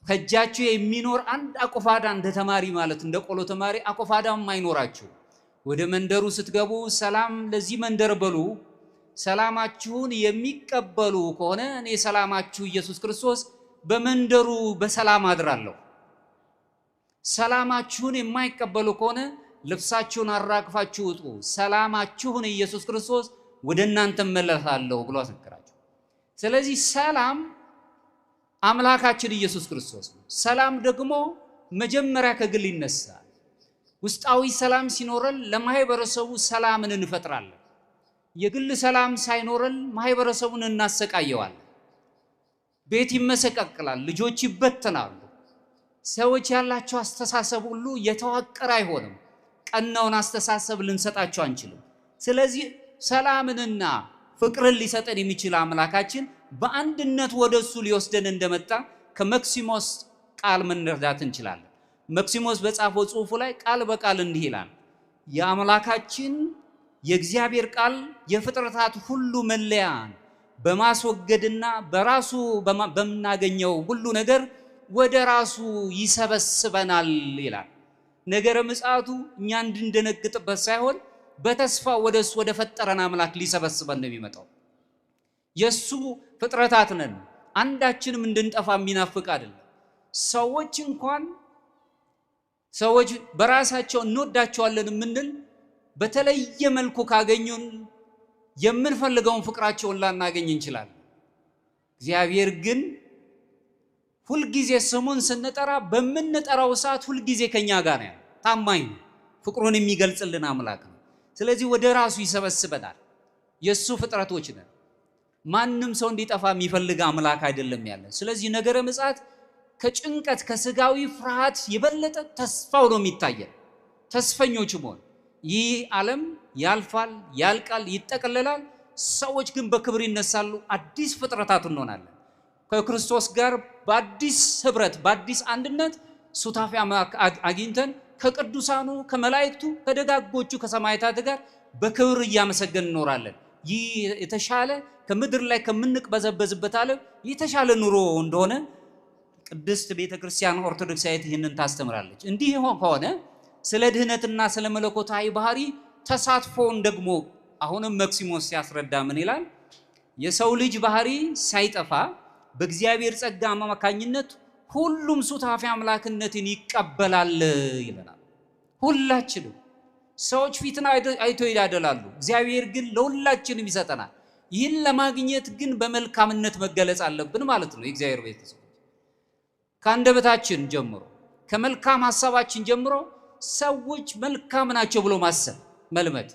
ከእጃችሁ የሚኖር አንድ አቆፋዳ እንደ ተማሪ ማለት እንደ ቆሎ ተማሪ አቆፋዳም አይኖራችሁ። ወደ መንደሩ ስትገቡ ሰላም ለዚህ መንደር በሉ። ሰላማችሁን የሚቀበሉ ከሆነ እኔ ሰላማችሁ ኢየሱስ ክርስቶስ በመንደሩ በሰላም አድራለሁ። ሰላማችሁን የማይቀበሉ ከሆነ ልብሳችሁን አራግፋችሁ ውጡ፣ ሰላማችሁን ኢየሱስ ክርስቶስ ወደ እናንተ መለሳለሁ ብሎ አስነገራቸው። ስለዚህ ሰላም አምላካችን ኢየሱስ ክርስቶስ ነው። ሰላም ደግሞ መጀመሪያ ከግል ይነሳል። ውስጣዊ ሰላም ሲኖረን ለማህበረሰቡ ሰላምን እንፈጥራለን። የግል ሰላም ሳይኖረን ማህበረሰቡን እናሰቃየዋለን። ቤት ይመሰቃቅላል፣ ልጆች ይበተናሉ። ሰዎች ያላቸው አስተሳሰብ ሁሉ የተዋቀረ አይሆንም። ቀናውን አስተሳሰብ ልንሰጣቸው አንችልም። ስለዚህ ሰላምንና ፍቅርን ሊሰጠን የሚችል አምላካችን በአንድነት ወደሱ ሊወስደን እንደመጣ ከመክሲሞስ ቃል መረዳት እንችላለን። መክሲሞስ በጻፈው ጽሑፉ ላይ ቃል በቃል እንዲህ ይላል። የአምላካችን የእግዚአብሔር ቃል የፍጥረታት ሁሉ መለያ በማስወገድና በራሱ በምናገኘው ሁሉ ነገር ወደ ራሱ ይሰበስበናል ይላል። ነገረ ምጽአቱ እኛ እንድንደነግጥበት ሳይሆን በተስፋ ወደሱ ወደ ፈጠረን አምላክ ሊሰበስበን ነው የሚመጣው። የሱ ፍጥረታት ነን፣ አንዳችንም እንድንጠፋ የሚናፍቅ አይደለም። ሰዎች በራሳቸው እንወዳቸዋለን የምንል በተለየ መልኩ ካገኙን የምንፈልገውን ፍቅራቸውን ላናገኝ እንችላለን። እግዚአብሔር ግን ሁልጊዜ ስሙን ስንጠራ በምንጠራው ሰዓት ሁልጊዜ ከኛ ጋር ነው፣ ታማኝ ነው፣ ፍቅሩን የሚገልጽልን አምላክ ነው። ስለዚህ ወደ ራሱ ይሰበስበናል። የሱ ፍጥረቶች ነን። ማንም ሰው እንዲጠፋ የሚፈልግ አምላክ አይደለም ያለን። ስለዚህ ነገረ ምጽአት ከጭንቀት ከስጋዊ ፍርሃት የበለጠ ተስፋው ነው የሚታየን። ተስፈኞች መሆን ይህ ዓለም ያልፋል፣ ያልቃል፣ ይጠቀለላል። ሰዎች ግን በክብር ይነሳሉ፣ አዲስ ፍጥረታት እንሆናለን። ከክርስቶስ ጋር በአዲስ ህብረት በአዲስ አንድነት ሱታፊ አግኝተን ከቅዱሳኑ ከመላእክቱ ከደጋጎቹ ከሰማዕታት ጋር በክብር እያመሰገን እንኖራለን። ይህ የተሻለ ከምድር ላይ ከምንቅበዘበዝበት ዓለም የተሻለ ኑሮ እንደሆነ ቅድስት ቤተክርስቲያን ኦርቶዶክሳዊት ይህንን ታስተምራለች። እንዲህ ከሆነ ስለ ድህነትና ስለ መለኮታዊ ባህሪ ተሳትፎን ደግሞ አሁንም መክሲሞስ ሲያስረዳ ምን ይላል? የሰው ልጅ ባህሪ ሳይጠፋ በእግዚአብሔር ጸጋ አማካኝነት ሁሉም ሱታፊ አምላክነትን ይቀበላል ይለናል። ሁላችንም ሰዎች ፊትን አይተው ያደላሉ፣ እግዚአብሔር ግን ለሁላችንም ይሰጠናል። ይህን ለማግኘት ግን በመልካምነት መገለጽ አለብን ማለት ነው። የእግዚአብሔር ቤተሰቦች ከአንደበታችን ጀምሮ ከመልካም ሐሳባችን ጀምሮ ሰዎች መልካም ናቸው ብሎ ማሰብ መልመድ።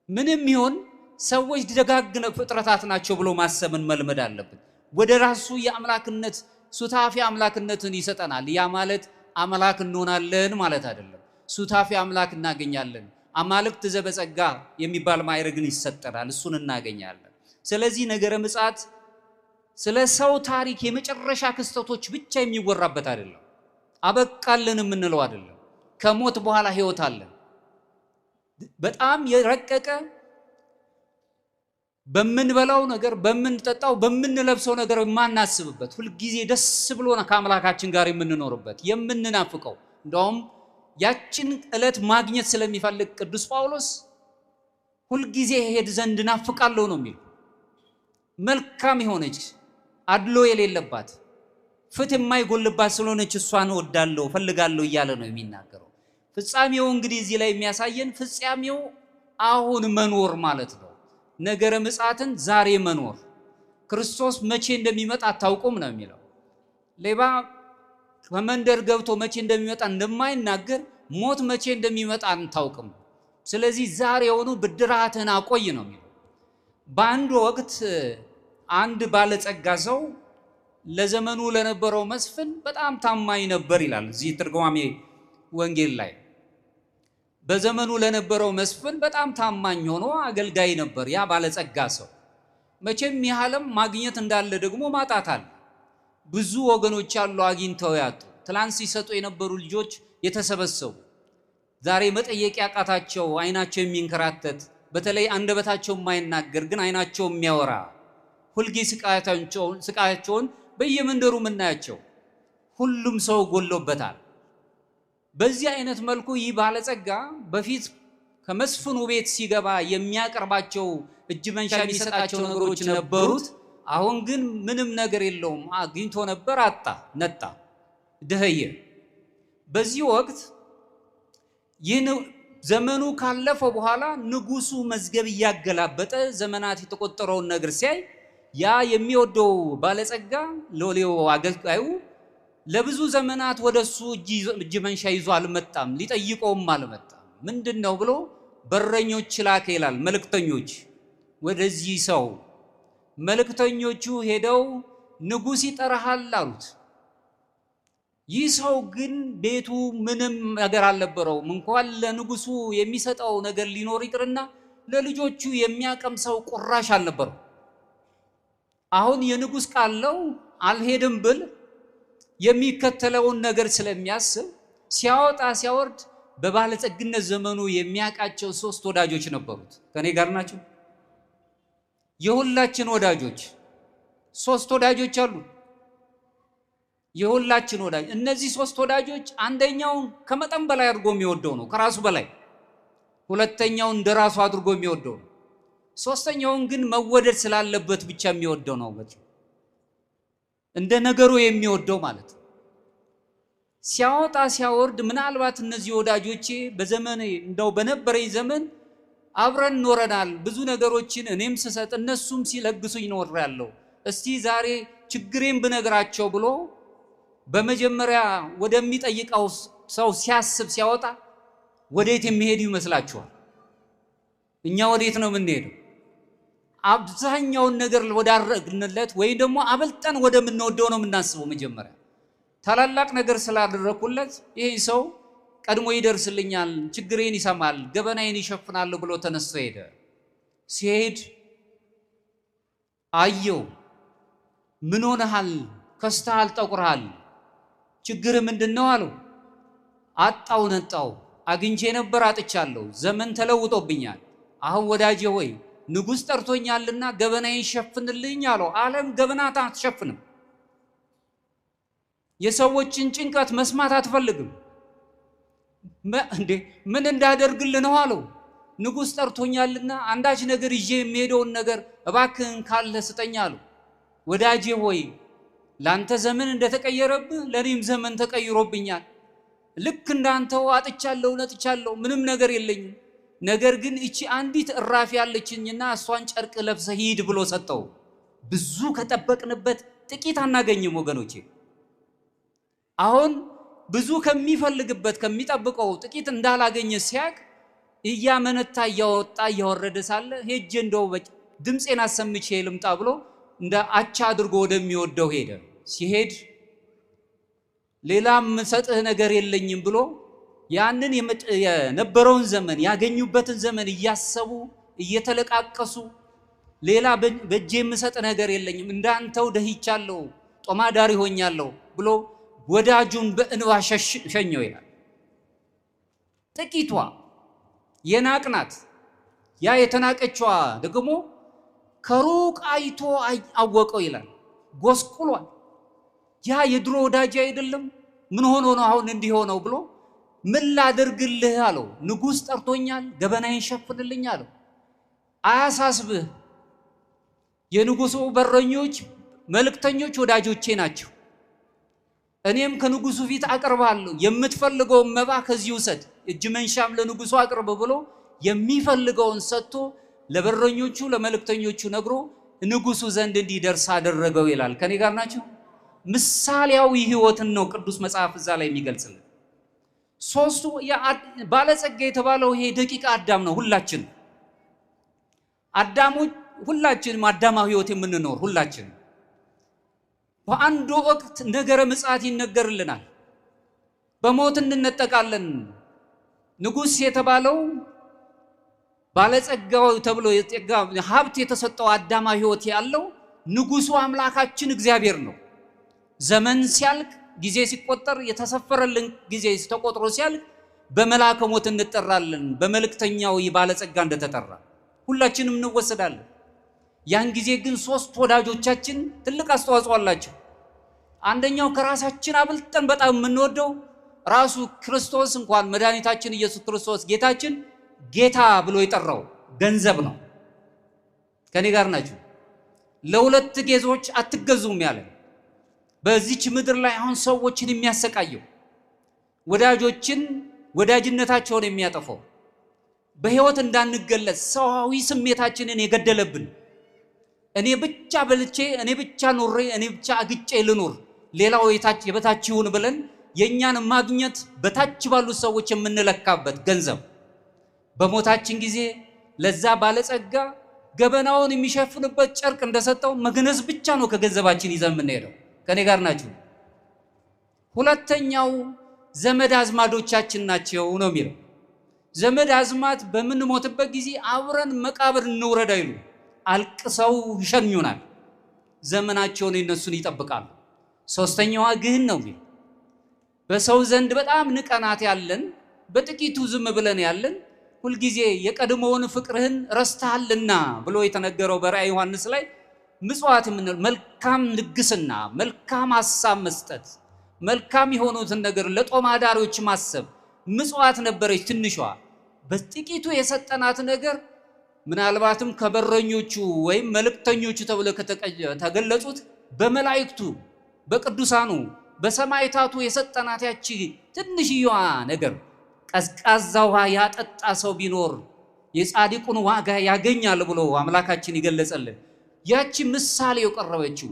ምንም ይሁን ሰዎች ደጋግ ፍጥረታት ናቸው ብሎ ማሰብን መልመድ አለብን። ወደ ራሱ የአምላክነት ሱታፊ አምላክነትን ይሰጠናል። ያ ማለት አምላክ እንሆናለን ማለት አይደለም። ሱታፊ አምላክ እናገኛለን። አማልክት ዘበጸጋ የሚባል ማዕረግን ይሰጠናል፣ እሱን እናገኛለን። ስለዚህ ነገረ ምጽአት ስለ ሰው ታሪክ የመጨረሻ ክስተቶች ብቻ የሚወራበት አይደለም። አበቃልን የምንለው አይደለም። ከሞት በኋላ ህይወት አለ። በጣም የረቀቀ በምንበላው ነገር በምንጠጣው በምንለብሰው ነገር የማናስብበት ሁልጊዜ ደስ ብሎና ከአምላካችን ጋር የምንኖርበት የምንናፍቀው እንደውም ያችን ዕለት ማግኘት ስለሚፈልግ ቅዱስ ጳውሎስ ሁልጊዜ ሄድ ዘንድ ናፍቃለሁ ነው የሚል። መልካም የሆነች አድሎ የሌለባት ፍትህ የማይጎልባት ስለሆነች እሷን እወዳለሁ ፈልጋለሁ እያለ ነው የሚናገረው። ፍጻሜው እንግዲህ እዚህ ላይ የሚያሳየን ፍጻሜው አሁን መኖር ማለት ነው። ነገረ ምጽአትን ዛሬ መኖር። ክርስቶስ መቼ እንደሚመጣ አታውቁም ነው የሚለው። ሌባ ከመንደር ገብቶ መቼ እንደሚመጣ እንደማይናገር ሞት መቼ እንደሚመጣ አንታውቅም። ስለዚህ ዛሬውኑ ብድራትህን አቆይ ነው የሚለው። በአንድ ወቅት አንድ ባለጸጋ ሰው ለዘመኑ ለነበረው መስፍን በጣም ታማኝ ነበር ይላል እዚህ ትርጓሜ ወንጌል ላይ። በዘመኑ ለነበረው መስፍን በጣም ታማኝ ሆኖ አገልጋይ ነበር ያ ባለጸጋ ሰው። መቼም ያህልም ማግኘት እንዳለ ደግሞ ማጣት አለ። ብዙ ወገኖች አሉ አግኝተው ያጡ። ትላንት ሲሰጡ የነበሩ ልጆች የተሰበሰቡ ዛሬ መጠየቅ ያቃታቸው አይናቸው የሚንከራተት በተለይ አንደበታቸው የማይናገር ግን አይናቸው የሚያወራ ሁልጊዜ ስቃያቸውን በየመንደሩ የምናያቸው ሁሉም ሰው ጎሎበታል። በዚህ አይነት መልኩ ይህ ባለጸጋ በፊት ከመስፍኑ ቤት ሲገባ የሚያቀርባቸው እጅ መንሻ የሚሰጣቸው ነገሮች ነበሩት። አሁን ግን ምንም ነገር የለውም። አግኝቶ ነበር፣ አጣ፣ ነጣ፣ ደህየ። በዚህ ወቅት ይህን ዘመኑ ካለፈ በኋላ ንጉሱ መዝገብ እያገላበጠ ዘመናት የተቆጠረውን ነገር ሲያይ ያ የሚወደው ባለጸጋ ሎሌው አገልጋዩ ለብዙ ዘመናት ወደሱ እጅ መንሻ ይዞ አልመጣም፣ ሊጠይቀውም አልመጣም። ምንድነው ብሎ በረኞች ላከ ይላል። መልእክተኞች ወደዚህ ሰው መልእክተኞቹ ሄደው ንጉስ ይጠራሃል አሉት። ይህ ሰው ግን ቤቱ ምንም ነገር አልነበረውም። እንኳን ለንጉሱ የሚሰጠው ነገር ሊኖር ይቅርና ለልጆቹ የሚያቀምሰው ቁራሽ አልነበረው። አሁን የንጉስ ቃለው አልሄድም ብል የሚከተለውን ነገር ስለሚያስብ ሲያወጣ ሲያወርድ በባለጸግነት ዘመኑ የሚያቃቸው 3 ወዳጆች ነበሩት። ከኔ ጋር ናቸው። የሁላችን ወዳጆች 3 ወዳጆች አሉ። የሁላችን ወዳጅ እነዚህ 3 ወዳጆች አንደኛውን ከመጠን በላይ አድርጎ የሚወደው ነው ከራሱ በላይ፣ ሁለተኛውን እንደራሱ አድርጎ የሚወደው ነው፣ ሶስተኛውን ግን መወደድ ስላለበት ብቻ የሚወደው ነው። እንደ ነገሩ የሚወደው ማለት ነው። ሲያወጣ ሲያወርድ ምናልባት እነዚህ ወዳጆቼ በዘመኔ እንደው በነበረኝ ዘመን አብረን ኖረናል። ብዙ ነገሮችን እኔም ስሰጥ እነሱም ሲለግሱኝ ኖሬያለሁ። እስቲ ዛሬ ችግሬን ብነግራቸው ብሎ በመጀመሪያ ወደሚጠይቀው ሰው ሲያስብ ሲያወጣ ወዴት የሚሄዱ ይመስላችኋል? እኛ ወዴት ነው የምንሄደው? አብዛኛውን ነገር ወዳረግንለት ወይ ደግሞ አበልጠን ወደምንወደው ነው የምናስበው። መጀመሪያ ታላላቅ ነገር ስላደረኩለት ይሄ ሰው ቀድሞ ይደርስልኛል፣ ችግሬን ይሰማል፣ ገበናዬን ይሸፍናል ብሎ ተነስቶ ሄደ። ሲሄድ አየው። ምን ሆነሃል? ከስተሃል፣ ጠቁረሃል፣ ችግር ምንድነው አለው። አጣው ነጣው፣ አግኝቼ ነበር አጥቻለሁ፣ ዘመን ተለውጦብኛል። አሁን ወዳጄ ሆይ ንጉሥ ጠርቶኛልና ገበናዬን ሸፍንልኝ አለው። ዓለም ገበናት አትሸፍንም። የሰዎችን ጭንቀት መስማት አትፈልግም። ምን እንዳደርግልህ ነው አለው። ንጉሥ ጠርቶኛልና አንዳች ነገር ይዤ የሚሄደውን ነገር እባክህን ካለ ስጠኝ አለው። ወዳጄ ሆይ ላንተ ዘመን እንደተቀየረብህ ለኔም ዘመን ተቀይሮብኛል። ልክ እንዳንተው አጥቻለሁ፣ ነጥቻለሁ፣ ምንም ነገር የለኝም። ነገር ግን እቺ አንዲት እራፊ ያለችኝና እሷን ጨርቅ ለብሰህ ሂድ ብሎ ሰጠው። ብዙ ከጠበቅንበት ጥቂት አናገኝም ወገኖቼ። አሁን ብዙ ከሚፈልግበት ከሚጠብቀው ጥቂት እንዳላገኘ ሲያቅ እያመነታ እያወጣ እያወረደ ሳለ ሄጄ እንደው ድምፄን አሰምቼ ልምጣ ብሎ እንደ አቻ አድርጎ ወደሚወደው ሄደ። ሲሄድ ሌላም ሰጥህ ነገር የለኝም ብሎ ያንን የነበረውን ዘመን ያገኙበትን ዘመን እያሰቡ እየተለቃቀሱ ሌላ በእጄ የምሰጥ ነገር የለኝም እንዳንተው ደህይቻለሁ፣ ጦማዳሪ ሆኛለሁ ብሎ ወዳጁን በእንባ ሸኘው ይላል። ጥቂቷ የናቅናት ያ የተናቀችዋ ደግሞ ከሩቅ አይቶ አወቀው ይላል። ጎስቁሏል። ያ የድሮ ወዳጅ አይደለም? ምን ሆኖ ነው አሁን እንዲህ ሆነው ብሎ ምን ላድርግልህ አለው። ንጉሥ ጠርቶኛል፣ ገበናዬን ሸፍንልኝ አለው። አያሳስብህ፣ የንጉሱ በረኞች መልእክተኞች ወዳጆቼ ናቸው። እኔም ከንጉሱ ፊት አቀርባለሁ፣ የምትፈልገውን መባ ከዚህ ውሰድ፣ እጅ መንሻም ለንጉሱ አቅርብ ብሎ የሚፈልገውን ሰጥቶ ለበረኞቹ ለመልእክተኞቹ ነግሮ ንጉሱ ዘንድ እንዲደርስ አደረገው ይላል። ከኔ ጋር ናቸው። ምሳሌያዊ ህይወትን ነው ቅዱስ መጽሐፍ እዛ ላይ የሚገልጽልን። ሶስቱ ባለጸጋ የተባለው ይሄ ደቂቀ አዳም ነው። ሁላችንም አዳማዊ ህይወት የምንኖር ሁላችን በአንድ ወቅት ነገረ ምጽአት ይነገርልናል። በሞት እንነጠቃለን። ንጉሥ የተባለው ባለጸጋው ተብሎ ሀብት የተሰጠው አዳማዊ ህይወት ያለው ንጉሱ አምላካችን እግዚአብሔር ነው። ዘመን ሲያልቅ ጊዜ ሲቆጠር የተሰፈረልን ጊዜ ተቆጥሮ ሲያልቅ በመልአከ ሞት እንጠራለን። በመልእክተኛው ባለጸጋ እንደተጠራ ሁላችንም እንወሰዳለን። ያን ጊዜ ግን 3 ወዳጆቻችን ትልቅ አስተዋጽኦ አላቸው። አንደኛው ከራሳችን አብልጠን በጣም የምንወደው ራሱ ክርስቶስ እንኳን መድኃኒታችን ኢየሱስ ክርስቶስ ጌታችን ጌታ ብሎ የጠራው ገንዘብ ነው። ከኔ ጋር ናችሁ። ለሁለት ጌዞች አትገዙም ያለ በዚች ምድር ላይ አሁን ሰዎችን የሚያሰቃየው ወዳጅነታቸውን የሚያጠፋው በህይወት እንዳንገለጽ ሰዋዊ ስሜታችንን የገደለብን እኔ ብቻ በልቼ እኔ ብቻ ኖሬ እኔ ብቻ አግጬ ልኖር ሌላው የበታች ይሁን ብለን የኛን ማግኘት በታች ባሉ ሰዎች የምንለካበት ገንዘብ በሞታችን ጊዜ ለዛ ባለጸጋ ገበናውን የሚሸፍንበት ጨርቅ እንደሰጠው መግነዝ ብቻ ነው ከገንዘባችን ይዘን የምንሄደው። ከኔ ጋር ናችሁ። ሁለተኛው ዘመድ አዝማዶቻችን ናቸው ነው የሚለው። ዘመድ አዝማት በምንሞትበት ጊዜ አብረን መቃብር እንውረድ አይሉ፣ አልቅሰው ይሸኙናል። ዘመናቸውን እነሱን ይጠብቃሉ። ሶስተኛዋ ግህን ነው የሚለው። በሰው ዘንድ በጣም ንቀናት ያለን፣ በጥቂቱ ዝም ብለን ያለን፣ ሁልጊዜ የቀድሞውን ፍቅርህን ረስተሃልና ብሎ የተነገረው በራእይ ዮሐንስ ላይ ምጽዋት የምንለው መልካም ልግስና፣ መልካም ሐሳብ መስጠት፣ መልካም የሆኑትን ነገር ለጦም አዳሪዎች ማሰብ ምጽዋት ነበረች ትንሿ። በጥቂቱ የሰጠናት ነገር ምናልባትም ከበረኞቹ ወይም መልእክተኞቹ ተብለው ከተገለጹት በመላእክቱ በቅዱሳኑ በሰማዕታቱ የሰጠናት ያቺ ትንሽዋ ነገር ቀዝቃዛ ውሃ ያጠጣ ሰው ቢኖር የጻድቁን ዋጋ ያገኛል ብሎ አምላካችን ይገለጸልን። ያቺ ምሳሌ የቀረበችው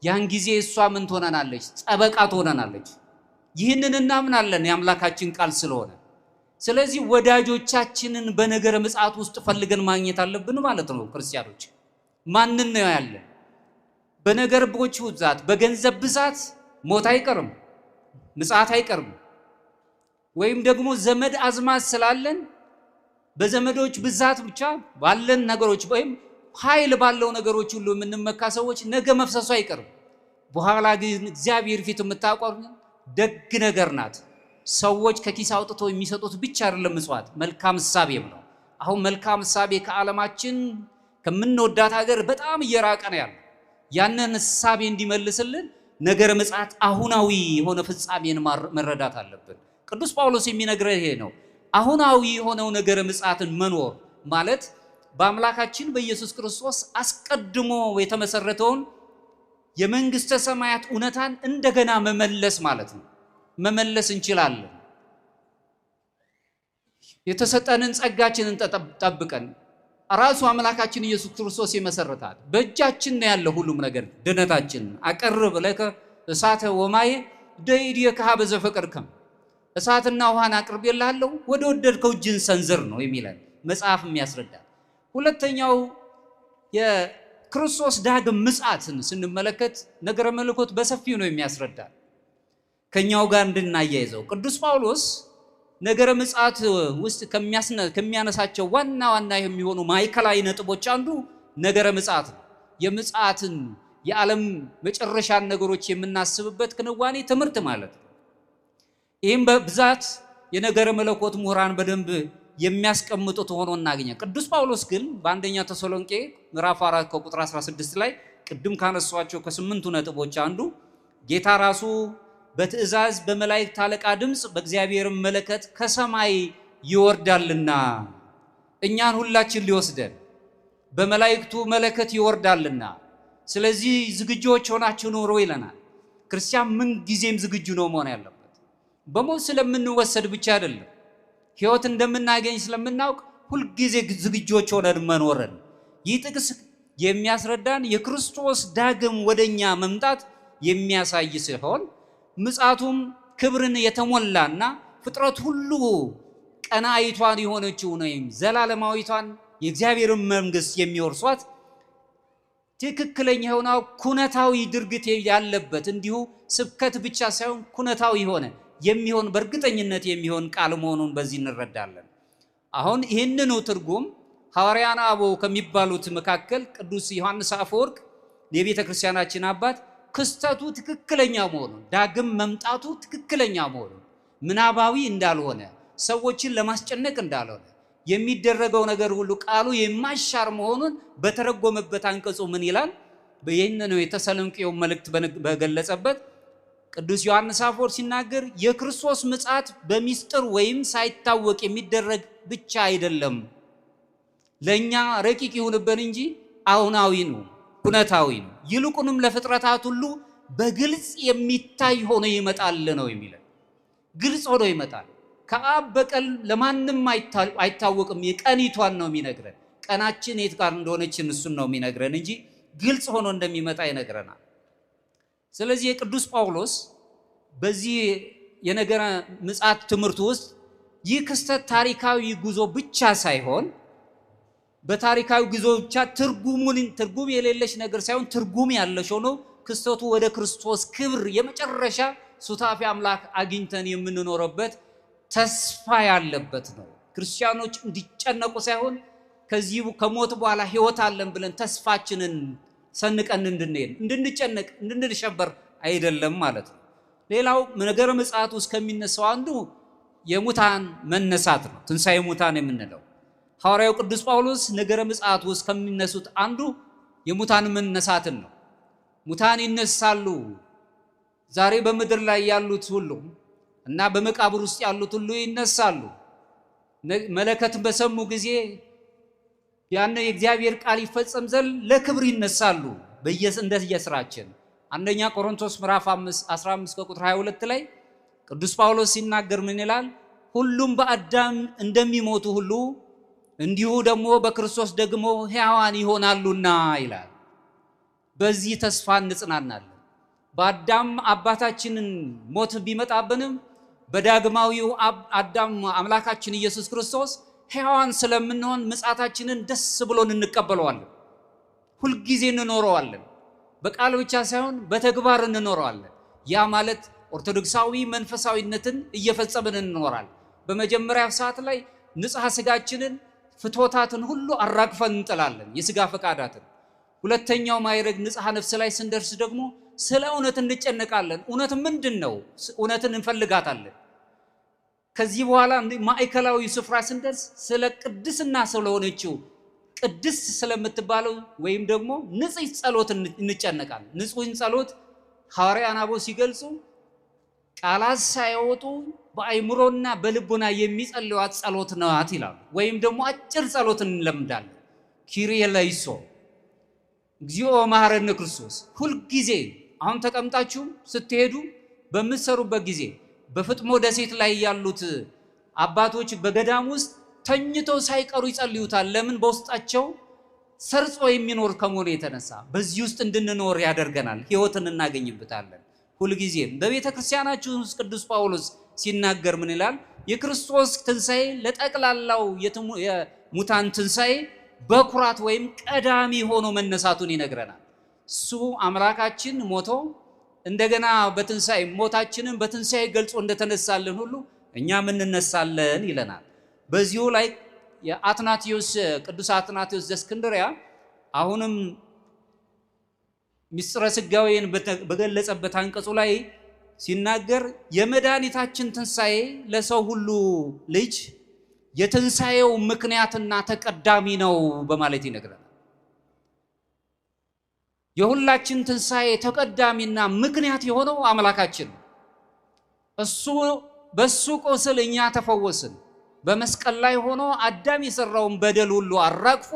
ያን ጊዜ እሷ ምን ትሆነናለች? ጠበቃ ትሆነናለች። ይህንን እናምናለን የአምላካችን ቃል ስለሆነ። ስለዚህ ወዳጆቻችንን በነገረ ምጽአት ውስጥ ፈልገን ማግኘት አለብን ማለት ነው። ክርስቲያኖች ማንን ነው ያለን? በነገር ብዛት፣ በገንዘብ ብዛት ሞት አይቀርም፣ ምጽአት አይቀርም። ወይም ደግሞ ዘመድ አዝማድ ስላለን በዘመዶች ብዛት ብቻ ባለን ነገሮች ወይም ኃይል ባለው ነገሮች ሁሉ የምንመካ ሰዎች ነገ መፍሰሱ አይቀርም። በኋላ ግን እግዚአብሔር ፊት የምታቆም ደግ ነገር ናት። ሰዎች ከኪስ አውጥተው የሚሰጡት ብቻ አይደለም ምጽዋት፣ መልካም ሕሳቤም ነው። አሁን መልካም ሕሳቤ ከዓለማችን ከምንወዳት ሀገር በጣም እየራቀ ነው ያለው። ያንን ሕሳቤ እንዲመልስልን ነገረ ምጽአት አሁናዊ የሆነ ፍጻሜን መረዳት አለብን። ቅዱስ ጳውሎስ የሚነግረን ይሄ ነው። አሁናዊ የሆነው ነገረ ምጽአትን መኖር ማለት በአምላካችን በኢየሱስ ክርስቶስ አስቀድሞ የተመሰረተውን የመንግስተ ሰማያት እውነታን እንደገና መመለስ ማለት ነው። መመለስ እንችላለን። የተሰጠንን ጸጋችንን ጠብቀን ራሱ አምላካችን ኢየሱስ ክርስቶስ የመሰረታት በእጃችን ነው ያለው ሁሉም ነገር ድነታችን። አቀርብ ለከ እሳተ ወማየ ደይድየከ ኀበ ዘፈቀድከም፣ እሳትና ውሃን አቅርቤልሃለሁ ወደ ወደድከው እጅን ሰንዝር ነው የሚለን መጽሐፍ የሚያስረዳል። ሁለተኛው የክርስቶስ ዳግም ምጽአትን ስንመለከት ነገረ መለኮት በሰፊው ነው የሚያስረዳል። ከኛው ጋር እንድናያይዘው ቅዱስ ጳውሎስ ነገረ ምጽአት ውስጥ ከሚያነሳቸው ዋና ዋና የሚሆኑ ማዕከላዊ ነጥቦች አንዱ ነገረ ምጽአት ነው። የምጽአትን የዓለም መጨረሻን ነገሮች የምናስብበት ክንዋኔ ትምህርት ማለት ነው። ይህም በብዛት የነገረ መለኮት ምሁራን በደንብ የሚያስቀምጡት ሆኖ እናገኛለን። ቅዱስ ጳውሎስ ግን በአንደኛ ተሰሎንቄ ምዕራፍ 4 ከቁጥር 16 ላይ ቅድም ካነሷቸው ከ8ቱ ነጥቦች አንዱ ጌታ ራሱ በትእዛዝ በመላእክት አለቃ ድምፅ በእግዚአብሔር መለከት ከሰማይ ይወርዳልና እኛን ሁላችን ሊወስደን በመላእክቱ መለከት ይወርዳልና ስለዚህ ዝግጁዎች ሆናችሁ ኑሩ ይለናል። ክርስቲያን ምን ጊዜም ዝግጁ ነው መሆን ያለበት። በሞት ስለምንወሰድ ብቻ አይደለም፣ ሕይወት እንደምናገኝ ስለምናውቅ ሁልጊዜ ዝግጁዎች ሆነን መኖርን ይህ ጥቅስ የሚያስረዳን የክርስቶስ ዳግም ወደኛ መምጣት የሚያሳይ ሲሆን ምጽአቱም ክብርን የተሞላና ፍጥረት ሁሉ ቀናኢቷን የሆነችው ነው ዘላለማዊቷን የእግዚአብሔርን መንግስት የሚወርሷት ትክክለኛ የሆነው ኩነታዊ ድርጊት ያለበት እንዲሁ ስብከት ብቻ ሳይሆን ኩነታዊ የሆነ የሚሆን በእርግጠኝነት የሚሆን ቃል መሆኑን በዚህ እንረዳለን። አሁን ይህንኑ ትርጉም ሐዋርያን አበው ከሚባሉት መካከል ቅዱስ ዮሐንስ አፈወርቅ የቤተ ክርስቲያናችን አባት ክስተቱ ትክክለኛ መሆኑን ዳግም መምጣቱ ትክክለኛ መሆኑን ምናባዊ እንዳልሆነ ሰዎችን ለማስጨነቅ እንዳልሆነ የሚደረገው ነገር ሁሉ ቃሉ የማይሻር መሆኑን በተረጎመበት አንቀጹ ምን ይላል? ይህንን የተሰሎንቄው መልእክት በገለጸበት ቅዱስ ዮሐንስ አፈወርቅ ሲናገር የክርስቶስ ምጽአት በሚስጥር ወይም ሳይታወቅ የሚደረግ ብቻ አይደለም፣ ለእኛ ረቂቅ ይሁንብን እንጂ አሁናዊ ነው፣ ኩነታዊ ነው። ይልቁንም ለፍጥረታት ሁሉ በግልጽ የሚታይ ሆኖ ይመጣል ነው የሚለው። ግልጽ ሆኖ ይመጣል። ከአብ በቀር ለማንም አይታወቅም። የቀኒቷን ነው የሚነግረን። ቀናችን የት ጋር እንደሆነች እሱን ነው የሚነግረን እንጂ ግልጽ ሆኖ እንደሚመጣ ይነግረናል። ስለዚህ የቅዱስ ጳውሎስ በዚህ የነገረ ምጽአት ትምህርት ውስጥ ይህ ክስተት ታሪካዊ ጉዞ ብቻ ሳይሆን በታሪካዊ ጉዞ ብቻ ትርጉም የሌለች ነገር ሳይሆን ትርጉም ያለሽ ሆኖ ክስተቱ ወደ ክርስቶስ ክብር የመጨረሻ ሱታፊ አምላክ አግኝተን የምንኖርበት ተስፋ ያለበት ነው። ክርስቲያኖች እንዲጨነቁ ሳይሆን ከዚህ ከሞት በኋላ ሕይወት አለን ብለን ተስፋችንን ሰንቀን እንድንሄድ እንድንጨነቅ እንድንሸበር አይደለም ማለት ነው። ሌላው ነገረ ምጽአት ውስጥ ከሚነሳው አንዱ የሙታን መነሳት ነው። ትንሣኤ ሙታን የምንለው ሐዋርያው ቅዱስ ጳውሎስ ነገረ ምጽአት ውስጥ ከሚነሱት አንዱ የሙታን መነሳትን ነው። ሙታን ይነሳሉ። ዛሬ በምድር ላይ ያሉት ሁሉ እና በመቃብር ውስጥ ያሉት ሁሉ ይነሳሉ። መለከትን በሰሙ ጊዜ ያን የእግዚአብሔር ቃል ይፈጸም ዘንድ ለክብር ይነሳሉ እንደየስራችን። አንደኛ ቆሮንቶስ ምዕራፍ 15 ከቁጥር 22 ላይ ቅዱስ ጳውሎስ ሲናገር ምን ይላል? ሁሉም በአዳም እንደሚሞቱ ሁሉ እንዲሁ ደግሞ በክርስቶስ ደግሞ ሕያዋን ይሆናሉና ይላል። በዚህ ተስፋ እንጽናናለን። በአዳም አባታችንን ሞት ቢመጣብንም በዳግማዊው አዳም አምላካችን ኢየሱስ ክርስቶስ ሕያዋን ስለምንሆን ምጽአታችንን ደስ ብሎን እንቀበለዋለን። ሁልጊዜ እንኖረዋለን። በቃል ብቻ ሳይሆን በተግባር እንኖረዋለን። ያ ማለት ኦርቶዶክሳዊ መንፈሳዊነትን እየፈጸምን እንኖራለን። በመጀመሪያ ሰዓት ላይ ንጽሐ ስጋችንን ፍትወታትን ሁሉ አራግፈን እንጥላለን፣ የስጋ ፈቃዳትን። ሁለተኛው ማይረግ ንጽሐ ነፍስ ላይ ስንደርስ ደግሞ ስለ እውነት እንጨነቃለን። እውነት ምንድን ነው? እውነትን እንፈልጋታለን። ከዚህ በኋላ ማዕከላዊ ስፍራ ስንደርስ ስለ ቅድስና ስለሆነችው ቅድስት ስለምትባለው ወይም ደግሞ ንጽሕት ጸሎት እንጨነቃለን። ንጹሕን ጸሎት ሐዋርያት አበው ሲገልጹ ቃላት ሳይወጡ በአይምሮና በልቦና የሚጸልዩት ጸሎት ናት ይላሉ። ወይም ደግሞ አጭር ጸሎት እንለምዳለን። ኪሪየ ለይሶ እግዚኦ መሐረነ ክርስቶስ። ሁልጊዜ አሁን ተቀምጣችሁ ስትሄዱ በምትሰሩበት ጊዜ በፍጥሞ ደሴት ላይ ያሉት አባቶች በገዳም ውስጥ ተኝተው ሳይቀሩ ይጸልዩታል። ለምን? በውስጣቸው ሰርጾ የሚኖር ከመሆኑ የተነሳ በዚህ ውስጥ እንድንኖር ያደርገናል። ሕይወትን እናገኝበታለን። ሁልጊዜም በቤተ ክርስቲያናችን ውስጥ ቅዱስ ጳውሎስ ሲናገር ምን ይላል? የክርስቶስ ትንሣኤ ለጠቅላላው የሙታን ትንሣኤ በኩራት ወይም ቀዳሚ ሆኖ መነሳቱን ይነግረናል። እሱ አምላካችን ሞቶ እንደገና በትንሣኤ ሞታችንን በትንሣኤ ገልጾ እንደተነሳልን ሁሉ እኛም እንነሳለን ይለናል። በዚሁ ላይ የአትናቴዎስ ቅዱስ አትናቴዎስ ዘእስክንድርያ አሁንም ምስጢረ ሥጋዌን በገለጸበት አንቀጹ ላይ ሲናገር የመድኃኒታችን ትንሣኤ ለሰው ሁሉ ልጅ የትንሣኤው ምክንያትና ተቀዳሚ ነው በማለት ይነግረናል። የሁላችን ትንሣኤ ተቀዳሚና ምክንያት የሆነው አምላካችን ነው። በሱ ቁስል እኛ ተፈወስን። በመስቀል ላይ ሆኖ አዳም የሰራውን በደል ሁሉ አራግፎ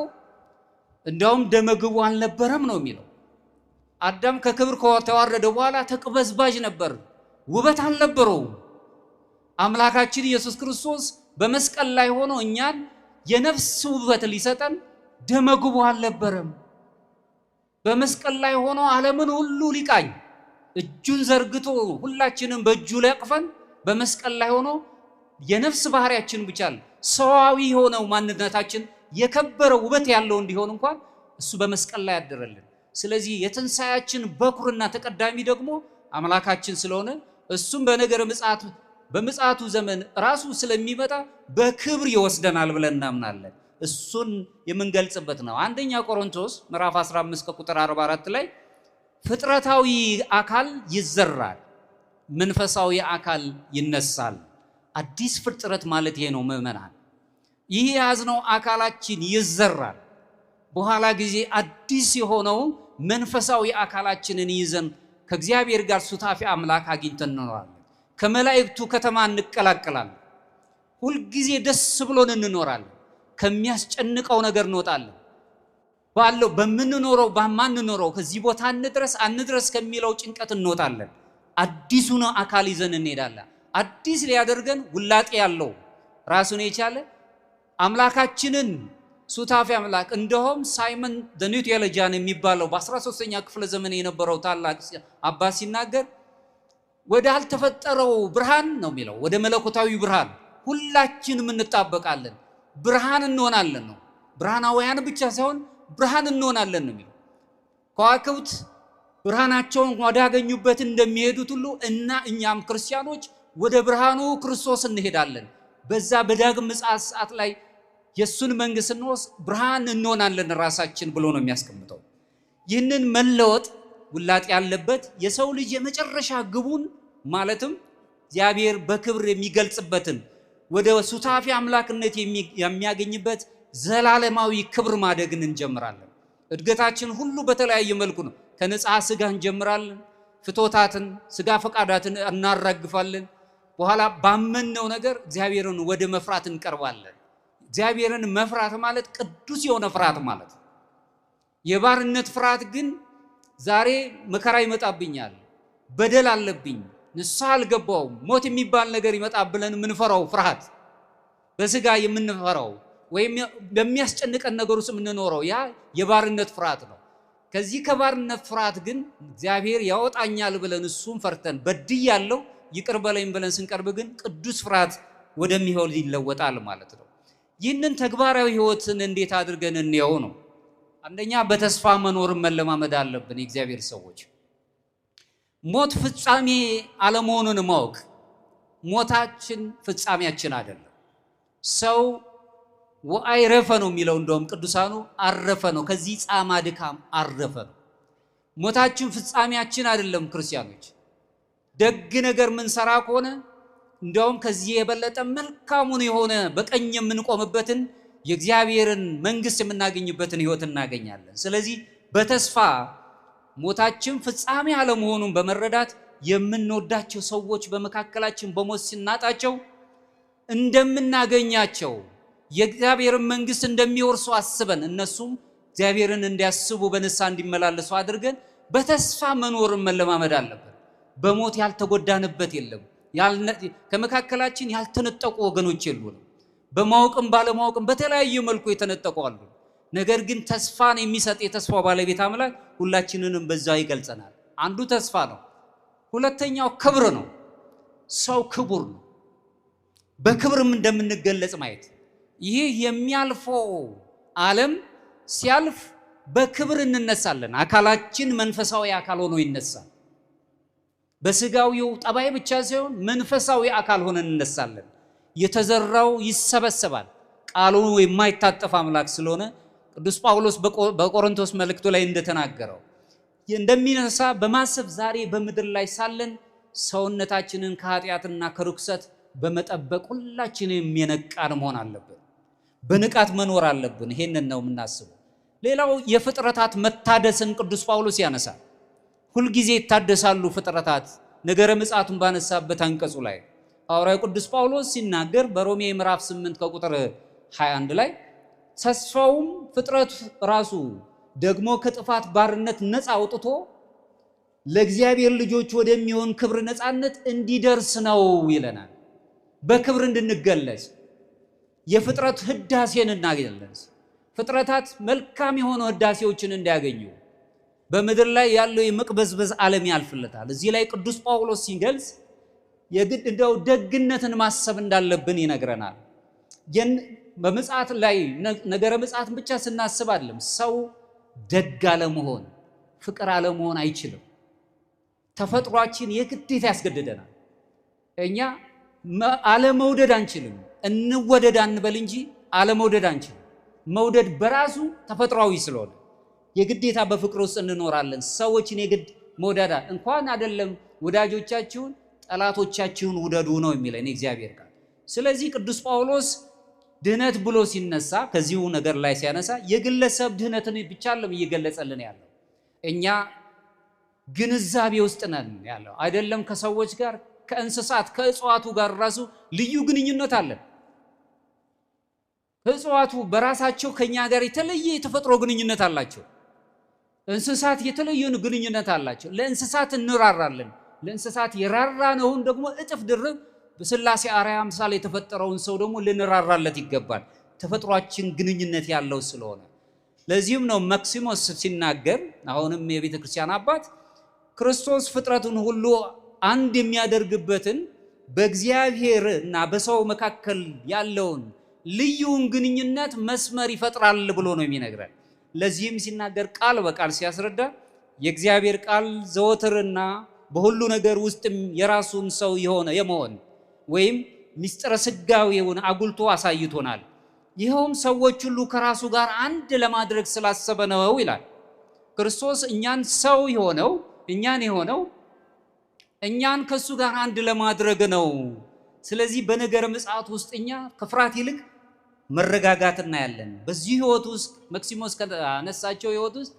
እንዲያውም ደመግቡ አልነበረም ነው የሚለው። አዳም ከክብር ከተዋረደ በኋላ ተቅበዝባዥ ነበር፣ ውበት አልነበረውም። አምላካችን ኢየሱስ ክርስቶስ በመስቀል ላይ ሆኖ እኛን የነፍስ ውበት ሊሰጠን ደመግቡ አልነበረም። በመስቀል ላይ ሆኖ ዓለምን ሁሉ ሊቃኝ እጁን ዘርግቶ ሁላችንም በእጁ ላይ አቅፈን በመስቀል ላይ ሆኖ የነፍስ ባህሪያችን ብቻ ሰዋዊ የሆነው ማንነታችን የከበረ ውበት ያለው እንዲሆን እንኳን እሱ በመስቀል ላይ ያደረልን። ስለዚህ የትንሣኤያችን በኩርና ተቀዳሚ ደግሞ አምላካችን ስለሆነ እሱም በነገረ ምጽአት በምጽአቱ ዘመን ራሱ ስለሚመጣ በክብር ይወስደናል ብለን እናምናለን። እሱን የምንገልጽበት ነው። አንደኛ ቆሮንቶስ ምዕራፍ 15 ከቁጥር 44 ላይ ፍጥረታዊ አካል ይዘራል፣ መንፈሳዊ አካል ይነሳል። አዲስ ፍጥረት ማለት ይሄ ነው ምእመናን። ይህ የያዝነው አካላችን ይዘራል። በኋላ ጊዜ አዲስ የሆነው መንፈሳዊ አካላችንን ይዘን ከእግዚአብሔር ጋር ሱታፊ አምላክ አግኝተን እንኖራለን። ከመላእክቱ ከተማ እንቀላቀላለን። ሁልጊዜ ደስ ብሎን እንኖራለን። ከሚያስጨንቀው ነገር እንወጣለን። ባለው በምንኖረው በማንኖረው ከዚህ ቦታ አንድረስ ከሚለው ጭንቀት እንወጣለን። አዲሱን አካል ይዘን እንሄዳለን። አዲስ ሊያደርገን ውላጤ ያለው ራሱን የቻለ አምላካችንን ሱታፊ አምላክ እንደውም ሳይመን ዘ ኒው ቴዎሎጂያን የሚባለው በ13ኛ ክፍለ ዘመን የነበረው ታላቅ አባት ሲናገር ወደ አልተፈጠረው ብርሃን ነው የሚለው፣ ወደ መለኮታዊ ብርሃን ሁላችንም እንጣበቃለን፣ ብርሃን እንሆናለን ነው። ብርሃናውያን ብቻ ሳይሆን ብርሃን እንሆናለን ነው የሚለው። ከዋክብት ብርሃናቸውን ወዳገኙበት እንደሚሄዱት ሁሉ እና እኛም ክርስቲያኖች ወደ ብርሃኑ ክርስቶስ እንሄዳለን። በዛ በዳግም ምጽአት ሰዓት ላይ የሱን መንግስት እንወስድ ብርሃን እንሆናለን ራሳችን ብሎ ነው የሚያስቀምጠው። ይህንን መለወጥ ውላጤ ያለበት የሰው ልጅ የመጨረሻ ግቡን ማለትም እግዚአብሔር በክብር የሚገልጽበትን ወደ ሱታፊ አምላክነት የሚያገኝበት ዘላለማዊ ክብር ማደግን እንጀምራለን። እድገታችን ሁሉ በተለያየ መልኩ ነው። ከንጽሐ ሥጋ እንጀምራለን። ፍቶታትን ሥጋ ፈቃዳትን እናራግፋለን። በኋላ ባመነው ነገር እግዚአብሔርን ወደ መፍራት እንቀርባለን። እግዚአብሔርን መፍራት ማለት ቅዱስ የሆነ ፍርሃት ማለት። የባርነት ፍርሃት ግን ዛሬ መከራ ይመጣብኛል፣ በደል አለብኝ፣ ንስሐ አልገባውም፣ ሞት የሚባል ነገር ይመጣ ብለን የምንፈራው ፍርሃት፣ በሥጋ የምንፈራው ወይም በሚያስጨንቀን ነገር ውስጥ የምንኖረው ያ የባርነት ፍርሃት ነው። ከዚህ ከባርነት ፍርሃት ግን እግዚአብሔር ያወጣኛል ብለን እሱን ፈርተን በድያለሁ ይቅር በለኝ ብለን ስንቀርብ ግን ቅዱስ ፍርሃት ወደሚሆን ይለወጣል ማለት ነው። ይህንን ተግባራዊ ሕይወትን እንዴት አድርገን እንየው ነው? አንደኛ በተስፋ መኖርን መለማመድ አለብን። የእግዚአብሔር ሰዎች ሞት ፍጻሜ አለመሆኑን ማወቅ። ሞታችን ፍጻሜያችን አይደለም። ሰው ወአይረፈ ነው የሚለው፣ እንደውም ቅዱሳኑ አረፈ ነው፣ ከዚህ ጻማ ድካም አረፈ ነው። ሞታችን ፍጻሜያችን አይደለም። ክርስቲያኖች ደግ ነገር ምን ሰራ ከሆነ እንደውም ከዚህ የበለጠ መልካሙን የሆነ በቀኝ የምንቆምበትን የእግዚአብሔርን መንግስት የምናገኝበትን ሕይወት እናገኛለን። ስለዚህ በተስፋ ሞታችን ፍጻሜ አለመሆኑን በመረዳት የምንወዳቸው ሰዎች በመካከላችን በሞት ሲናጣቸው እንደምናገኛቸው የእግዚአብሔርን መንግስት እንደሚወርሱ አስበን እነሱም እግዚአብሔርን እንዲያስቡ በንስሐ እንዲመላለሱ አድርገን በተስፋ መኖርን መለማመድ አለብን። በሞት ያልተጎዳንበት የለም። ከመካከላችን ያልተነጠቁ ወገኖች የሉንም። በማወቅም ባለማወቅም በተለያየ መልኩ የተነጠቁ አሉ። ነገር ግን ተስፋን የሚሰጥ የተስፋ ባለቤት አምላክ ሁላችንንም በዛ ይገልጸናል። አንዱ ተስፋ ነው። ሁለተኛው ክብር ነው። ሰው ክቡር ነው። በክብርም እንደምንገለጽ ማየት። ይህ የሚያልፈው ዓለም ሲያልፍ በክብር እንነሳለን። አካላችን መንፈሳዊ አካል ሆኖ ይነሳል። በስጋዊው ጠባይ ብቻ ሳይሆን መንፈሳዊ አካል ሆነን እንነሳለን። የተዘራው ይሰበሰባል። ቃሉ የማይታጠፍ አምላክ ስለሆነ ቅዱስ ጳውሎስ በቆሮንቶስ መልእክቱ ላይ እንደተናገረው እንደሚነሳ በማሰብ ዛሬ በምድር ላይ ሳለን ሰውነታችንን ከኃጢአትና ከርኩሰት በመጠበቅ ሁላችንም የነቃን መሆን አለብን። በንቃት መኖር አለብን። ይሄንን ነው የምናስበው። ሌላው የፍጥረታት መታደስን ቅዱስ ጳውሎስ ያነሳል። ሁልጊዜ ይታደሳሉ ፍጥረታት። ነገረ ምጽአቱን ባነሳበት አንቀጹ ላይ ሐዋርያው ቅዱስ ጳውሎስ ሲናገር በሮሜ ምዕራፍ 8 ከቁጥር 21 ላይ ተስፋውም ፍጥረት ራሱ ደግሞ ከጥፋት ባርነት ነፃ አውጥቶ ለእግዚአብሔር ልጆች ወደሚሆን ክብር ነፃነት እንዲደርስ ነው ይለናል። በክብር እንድንገለጽ የፍጥረት ህዳሴን እናገኛለን። ፍጥረታት መልካም የሆኑ ህዳሴዎችን እንዲያገኙ በምድር ላይ ያለው የመቅበዝበዝ ዓለም ያልፍለታል። እዚህ ላይ ቅዱስ ጳውሎስ ሲገልጽ የግድ እንደው ደግነትን ማሰብ እንዳለብን ይነግረናል። በምጽአት ላይ ነገረ ምጽአትን ብቻ ስናስብ አይደለም። ሰው ደግ አለመሆን ፍቅር አለመሆን አይችልም። ተፈጥሯችን የግዴታ ያስገድደናል። እኛ አለመውደድ አንችልም። እንወደድ አንበል እንጂ አለመውደድ አንችልም። መውደድ በራሱ ተፈጥሯዊ ስለሆነ የግዴታ በፍቅር ውስጥ እንኖራለን። ሰዎችን የግድ መውደድ እንኳን አይደለም ወዳጆቻችሁን ጠላቶቻችሁን ውደዱ ነው የሚለን እግዚአብሔር ቃል። ስለዚህ ቅዱስ ጳውሎስ ድህነት ብሎ ሲነሳ ከዚሁ ነገር ላይ ሲያነሳ የግለሰብ ድህነትን ብቻ አይደለም እየገለጸልን ያለው። እኛ ግንዛቤ ውስጥ ነን ያለው አይደለም። ከሰዎች ጋር ከእንስሳት ከእጽዋቱ ጋር ራሱ ልዩ ግንኙነት አለን። እጽዋቱ በራሳቸው ከኛ ጋር የተለየ የተፈጥሮ ግንኙነት አላቸው። እንስሳት የተለየ ግንኙነት አላቸው። ለእንስሳት እንራራለን። ለእንስሳት የራራነውን ደግሞ እጥፍ ድርብ በሥላሴ አርአያ አምሳል የተፈጠረውን ሰው ደግሞ ልንራራለት ይገባል። ተፈጥሯችን ግንኙነት ያለው ስለሆነ ለዚህም ነው ማክሲሞስ ሲናገር አሁንም የቤተ ክርስቲያን አባት ክርስቶስ ፍጥረቱን ሁሉ አንድ የሚያደርግበትን በእግዚአብሔር እና በሰው መካከል ያለውን ልዩውን ግንኙነት መስመር ይፈጥራል ብሎ ነው የሚነግረን። ለዚህም ሲናገር ቃል በቃል ሲያስረዳ የእግዚአብሔር ቃል ዘወትርና በሁሉ ነገር ውስጥም የራሱን ሰው የሆነ የመሆን ወይም ምስጢረ ሥጋዌውን አጉልቶ አሳይቶናል። ይኸውም ሰዎች ሁሉ ከራሱ ጋር አንድ ለማድረግ ስላሰበ ነው ይላል። ክርስቶስ እኛን ሰው የሆነው እኛን ከሱ ጋር አንድ ለማድረግ ነው። ስለዚህ በነገረ ምጽአት ውስጥ እኛ ከፍርሃት ይልቅ መረጋጋት እናያለን። በዚህ ህይወት ውስጥ መክሲሞስ ከነሳቸው ህይወት ውስጥ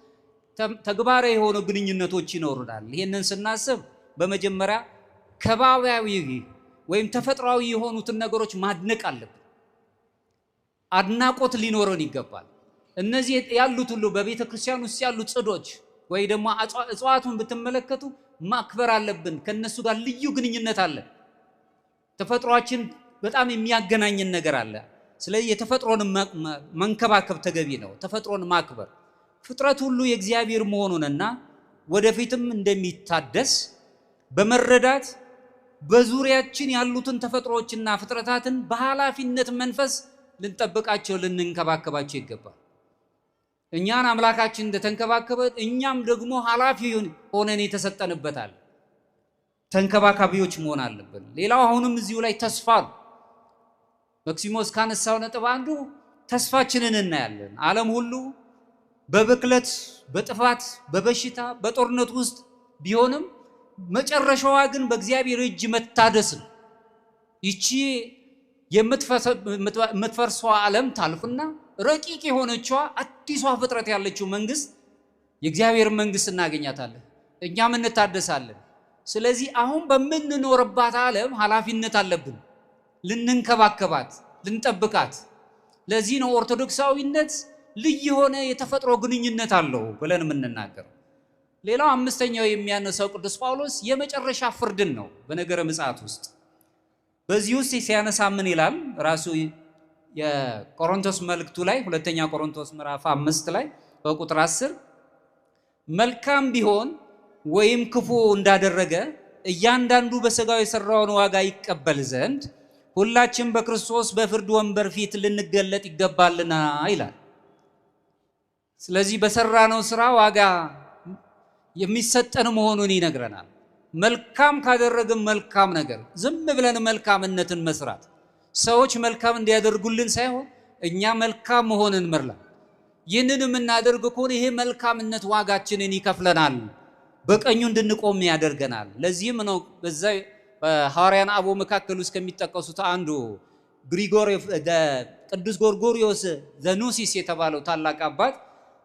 ተግባራዊ የሆኑ ግንኙነቶች ይኖሩናል። ይሄንን ስናስብ በመጀመሪያ ከባቢያዊ ወይም ተፈጥሯዊ የሆኑትን ነገሮች ማድነቅ አለብን። አድናቆት ሊኖረን ይገባል። እነዚህ ያሉት ሁሉ በቤተ ክርስቲያን ውስጥ ያሉት ጽዶች ወይ ደግሞ እጽዋቱን ብትመለከቱ ማክበር አለብን። ከነሱ ጋር ልዩ ግንኙነት አለ። ተፈጥሯችን በጣም የሚያገናኝን ነገር አለ። ስለዚህ የተፈጥሮን መንከባከብ ተገቢ ነው። ተፈጥሮን ማክበር ፍጥረት ሁሉ የእግዚአብሔር መሆኑንና ወደፊትም እንደሚታደስ በመረዳት በዙሪያችን ያሉትን ተፈጥሮዎችና ፍጥረታትን በኃላፊነት መንፈስ ልንጠብቃቸው ልንንከባከባቸው ይገባል። እኛን አምላካችን እንደተንከባከበ እኛም ደግሞ ኃላፊ ሆነን የተሰጠንበታል። ተንከባካቢዎች መሆን አለብን። ሌላው አሁንም እዚሁ ላይ ተስፋ ነው። መክሲሞስ ካነሳው ነጥብ አንዱ ተስፋችንን እናያለን። ዓለም ሁሉ በብክለት፣ በጥፋት፣ በበሽታ፣ በጦርነት ውስጥ ቢሆንም መጨረሻዋ ግን በእግዚአብሔር እጅ መታደስ ነው። ይቺ የምትፈርሰዋ ዓለም ታልፍና ረቂቅ የሆነችዋ አዲሷ ፍጥረት ያለችው መንግስት የእግዚአብሔር መንግስት እናገኛታለን። እኛም እንታደሳለን። ስለዚህ አሁን በምንኖርባት ዓለም ኃላፊነት አለብን፣ ልንንከባከባት፣ ልንጠብቃት። ለዚህ ነው ኦርቶዶክሳዊነት ልዩ የሆነ የተፈጥሮ ግንኙነት አለው ብለን የምንናገረው። ሌላው አምስተኛው የሚያነሳው ቅዱስ ጳውሎስ የመጨረሻ ፍርድን ነው በነገረ ምጽአት ውስጥ። በዚህ ውስጥ ሲያነሳ ምን ይላል? ራሱ የቆሮንቶስ መልእክቱ ላይ ሁለተኛ ቆሮንቶስ ምዕራፍ 5 ላይ በቁጥር 10 መልካም ቢሆን ወይም ክፉ እንዳደረገ እያንዳንዱ በሥጋው የሰራውን ዋጋ ይቀበል ዘንድ ሁላችን በክርስቶስ በፍርድ ወንበር ፊት ልንገለጥ ይገባልና ይላል። ስለዚህ በሰራነው ስራ ዋጋ የሚሰጠን መሆኑን ይነግረናል። መልካም ካደረግን መልካም ነገር ዝም ብለን መልካምነትን መስራት፣ ሰዎች መልካም እንዲያደርጉልን ሳይሆን እኛ መልካም መሆንን መርላት። ይህንን የምናደርግ ከሆነ ይሄ መልካምነት ዋጋችንን ይከፍለናል፣ በቀኙ እንድንቆም ያደርገናል። ለዚህም ነው በዛ በሐዋርያን አበው መካከል ውስጥ ከሚጠቀሱት አንዱ ቅዱስ ጎርጎርዮስ ዘኑሲስ የተባለው ታላቅ አባት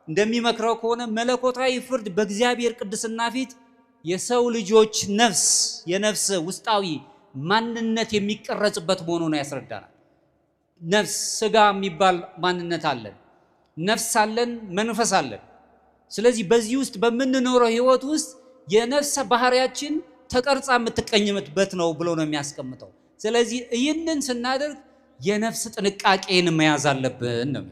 እንደሚመክረው ከሆነ መለኮታዊ ፍርድ በእግዚአብሔር ቅድስና ፊት የሰው ልጆች የነፍስ ውስጣዊ ማንነት የሚቀረጽበት መሆኑን ያስረዳናል። ነፍስ ስጋ የሚባል ማንነት አለን፣ ነፍስ አለን፣ መንፈስ አለን። ስለዚህ በዚህ ውስጥ በምንኖረው ህይወት ውስጥ የነፍስ ባህሪያችን ተቀርጻ የምትቀኝበት ነው ብሎ ነው የሚያስቀምጠው። ስለዚህ ይህንን ስናደርግ የነፍስ ጥንቃቄን መያዝ አለብን ነው።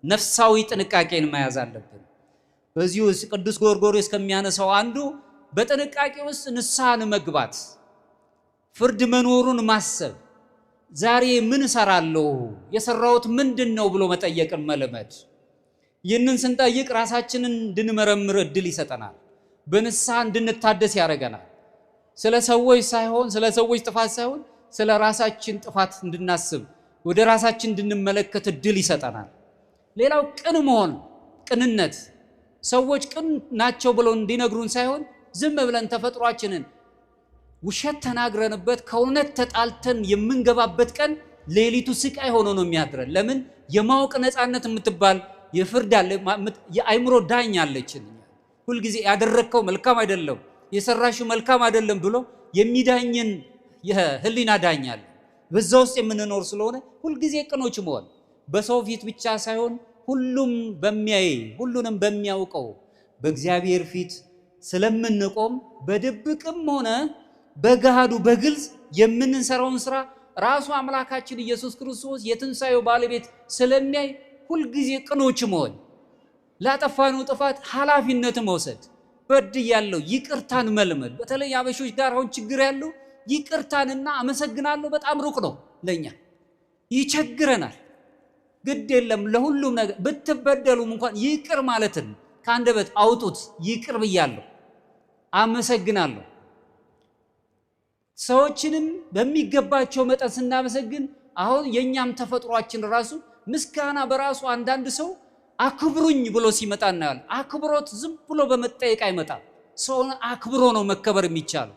ነፍሳዊ ጥንቃቄን መያዝ አለብን። በዚህ ውስጥ ቅዱስ ጎርጎርዮስ ከሚያነሳው አንዱ በጥንቃቄ ውስጥ ንስሐን መግባት፣ ፍርድ መኖሩን ማሰብ፣ ዛሬ ምን እሰራለሁ፣ የሰራሁት ምንድን ነው ብሎ መጠየቅን መለመድ። ይህንን ስንጠይቅ ራሳችንን እንድንመረምር እድል ይሰጠናል፣ በንስሐ እንድንታደስ ያደርገናል። ስለ ሰዎች ሳይሆን ስለ ሰዎች ጥፋት ሳይሆን ስለ ራሳችን ጥፋት እንድናስብ፣ ወደ ራሳችን እንድንመለከት እድል ይሰጠናል። ሌላው ቅን መሆን፣ ቅንነት ሰዎች ቅን ናቸው ብለው እንዲነግሩን ሳይሆን ዝም ብለን ተፈጥሯችንን ውሸት ተናግረንበት ከእውነት ተጣልተን የምንገባበት ቀን ሌሊቱ ስቃይ ሆኖ ነው የሚያድረን። ለምን? የማወቅ ነፃነት የምትባል የፍርድ አለ፣ የአይምሮ ዳኛ አለችን። ሁልጊዜ ያደረግከው መልካም አይደለም፣ የሰራሽው መልካም አይደለም ብሎ የሚዳኝን የህሊና ዳኛ አለ። በዛ ውስጥ የምንኖር ስለሆነ ሁልጊዜ ቅኖች መሆን በሰው ፊት ብቻ ሳይሆን ሁሉም በሚያይ ሁሉንም በሚያውቀው በእግዚአብሔር ፊት ስለምንቆም በድብቅም ሆነ በገሃዱ በግልጽ የምንሰራውን ስራ ራሱ አምላካችን ኢየሱስ ክርስቶስ የትንሣኤው ባለቤት ስለሚያይ ሁልጊዜ ቅኖች መሆን፣ ላጠፋነው ጥፋት ኃላፊነት መውሰድ፣ በድያለሁ ይቅርታን መልመድ። በተለይ አበሾች ጋር አሁን ችግር ያለው ይቅርታንና አመሰግናለሁ በጣም ሩቅ ነው ለኛ፣ ይቸግረናል። ግድ የለም ለሁሉም ነገር ብትበደሉም እንኳን ይቅር ማለትን ከአንደበት አውጡት። ይቅር ብያለሁ፣ አመሰግናለሁ። ሰዎችንም በሚገባቸው መጠን ስናመሰግን አሁን የኛም ተፈጥሯችን ራሱ ምስጋና በራሱ አንዳንድ ሰው አክብሩኝ ብሎ ሲመጣ እናያለን። አክብሮት ዝም ብሎ በመጠየቅ አይመጣም። ሰውን አክብሮ ነው መከበር የሚቻለው።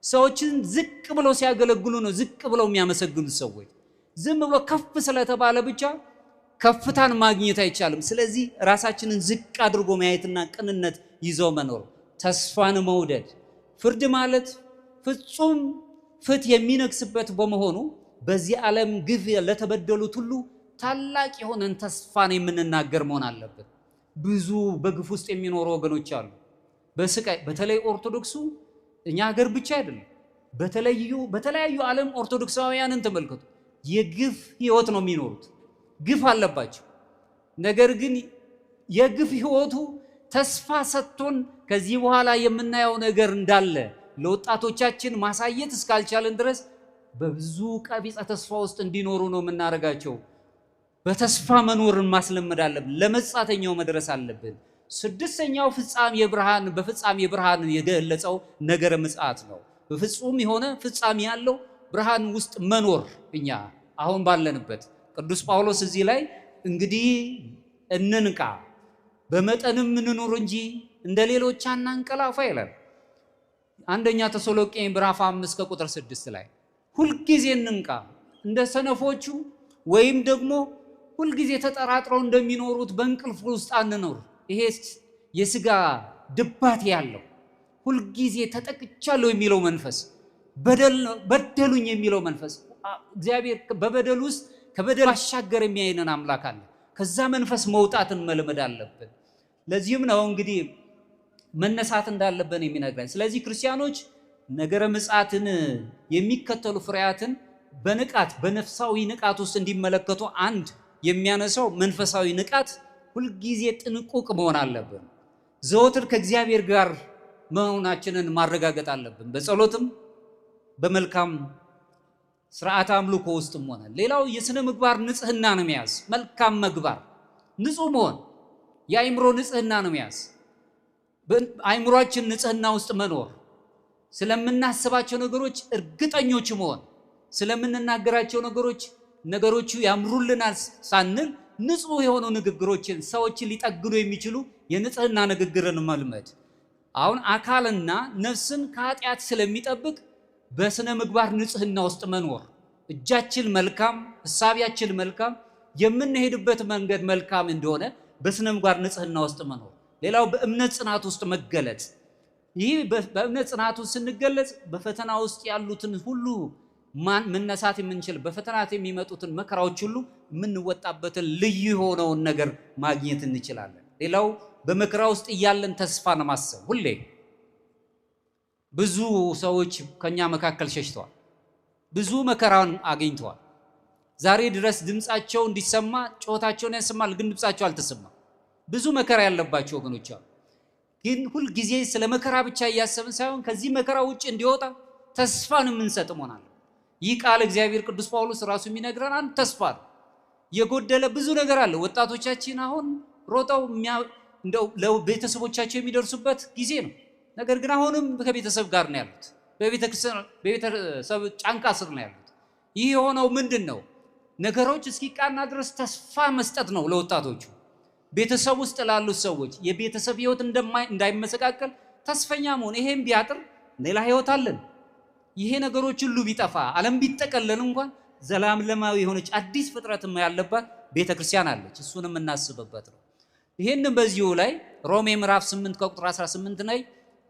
ሰዎችን ዝቅ ብሎ ሲያገለግሉ ነው ዝቅ ብለው የሚያመሰግኑት ሰዎች። ዝም ብሎ ከፍ ስለተባለ ብቻ ከፍታን ማግኘት አይቻልም። ስለዚህ ራሳችንን ዝቅ አድርጎ ማየትና ቅንነት ይዘው መኖር፣ ተስፋን መውደድ። ፍርድ ማለት ፍጹም ፍትህ የሚነግስበት በመሆኑ በዚህ ዓለም ግፍ ለተበደሉት ሁሉ ታላቅ የሆነን ተስፋን የምንናገር መሆን አለበት። ብዙ በግፍ ውስጥ የሚኖሩ ወገኖች አሉ፣ በስቃይ። በተለይ ኦርቶዶክሱ እኛ ሀገር ብቻ አይደለም፣ በተለያዩ ዓለም ኦርቶዶክሳውያንን ተመልከቱ። የግፍ ህይወት ነው የሚኖሩት፣ ግፍ አለባቸው። ነገር ግን የግፍ ህይወቱ ተስፋ ሰጥቶን ከዚህ በኋላ የምናየው ነገር እንዳለ ለወጣቶቻችን ማሳየት እስካልቻለን ድረስ በብዙ ቀቢጸ ተስፋ ውስጥ እንዲኖሩ ነው የምናደርጋቸው። በተስፋ መኖርን ማስለመድ አለብን። ለመጻተኛው መድረስ አለብን። ስድስተኛው በፍጻሜ ብርሃን የገለጸው ነገረ ምጽአት ነው። በፍጹም የሆነ ፍጻሜ ያለው ብርሃን ውስጥ መኖር እኛ አሁን ባለንበት። ቅዱስ ጳውሎስ እዚህ ላይ እንግዲህ እንንቃ፣ በመጠንም እንኑር እንጂ እንደ ሌሎች አናንቀላፋ ይላል። አንደኛ ተሰሎንቄ ምዕራፍ 5 ከቁጥር 6 ላይ ሁልጊዜ እንንቃ፣ እንደ ሰነፎቹ ወይም ደግሞ ሁልጊዜ ተጠራጥረው እንደሚኖሩት በእንቅልፍ ውስጥ አንኖር። ይሄ የሥጋ ድባት ያለው ሁልጊዜ ተጠቅቻለሁ የሚለው መንፈስ፣ በደሉኝ የሚለው መንፈስ፣ እግዚአብሔር በበደል ውስጥ ከበደል አሻገር የሚያይነን አምላክ አለ። ከዛ መንፈስ መውጣትን መልመድ አለብን። ለዚህም ነው እንግዲህ መነሳት እንዳለብን የሚነግረን። ስለዚህ ክርስቲያኖች ነገረ ምጽአትን የሚከተሉ ፍሬያትን በንቃት በነፍሳዊ ንቃት ውስጥ እንዲመለከቱ አንድ የሚያነሳው መንፈሳዊ ንቃት ሁልጊዜ ጥንቁቅ መሆን አለብን። ዘወትር ከእግዚአብሔር ጋር መሆናችንን ማረጋገጥ አለብን። በጸሎትም በመልካም ስርዓት አምልኮ ውስጥም ሆነ። ሌላው የሥነ ምግባር ንጽህና ነው መያዝ። መልካም ምግባር፣ ንጹህ መሆን፣ የአእምሮ ንጽህና ነው መያዝ። በአእምሮአችን ንጽህና ውስጥ መኖር፣ ስለምናስባቸው ነገሮች እርግጠኞች መሆን፣ ስለምንናገራቸው ነገሮቹ ያምሩልናል ሳንል ንጹህ የሆኑ ንግግሮችን፣ ሰዎችን ሊጠግኑ የሚችሉ የንጽህና ንግግርን መልመድ። አሁን አካልና ነፍስን ከኃጢአት ስለሚጠብቅ በስነ ምግባር ንጽህና ውስጥ መኖር፣ እጃችን መልካም፣ ሐሳቢያችን መልካም፣ የምንሄድበት መንገድ መልካም እንደሆነ በስነ ምግባር ንጽህና ውስጥ መኖር። ሌላው በእምነት ጽናት ውስጥ መገለጽ። ይህ በእምነት ጽናት ውስጥ ስንገለጽ በፈተና ውስጥ ያሉትን ሁሉ መነሳት የምንችል፣ በፈተናት የሚመጡትን መከራዎች ሁሉ የምንወጣበትን ልዩ የሆነውን ነገር ማግኘት እንችላለን። ሌላው በመከራ ውስጥ እያለን ተስፋን ማሰብ። ሁሌ ብዙ ሰዎች ከኛ መካከል ሸሽተዋል፣ ብዙ መከራን አግኝተዋል። ዛሬ ድረስ ድምፃቸው እንዲሰማ ጩኸታቸውን ያሰማል፣ ግን ድምፃቸው አልተሰማም። ብዙ መከራ ያለባቸው ወገኖች አሉ። ግን ሁል ጊዜ ስለ መከራ ብቻ እያሰብን ሳይሆን ከዚህ መከራ ውጭ እንዲወጣ ተስፋን የምንሰጥ መሆናል። ይህ ቃል እግዚአብሔር ቅዱስ ጳውሎስ ራሱ የሚነግረን አንድ ተስፋ ነው። የጎደለ ብዙ ነገር አለ። ወጣቶቻችን አሁን ሮጠው እንደው ለቤተሰቦቻቸው የሚደርሱበት ጊዜ ነው። ነገር ግን አሁንም ከቤተሰብ ጋር ነው ያሉት፣ በቤተሰብ ጫንቃ ስር ነው ያሉት። ይህ የሆነው ምንድን ነው? ነገሮች እስኪቃና ድረስ ተስፋ መስጠት ነው ለወጣቶቹ። ቤተሰብ ውስጥ ላሉት ሰዎች የቤተሰብ ህይወት እንዳይመሰቃቀል ተስፈኛ መሆን። ይሄም ቢያጥር ሌላ ህይወት አለን። ይሄ ነገሮች ሁሉ ቢጠፋ ዓለም ቢጠቀለል እንኳን ዘላለማዊ የሆነች አዲስ ፍጥረትም ያለባት ቤተክርስቲያን አለች። እሱንም እናስብበት ነው። ይሄንን በዚሁ ላይ ሮሜ ምዕራፍ 8 ከቁጥር 18 ላይ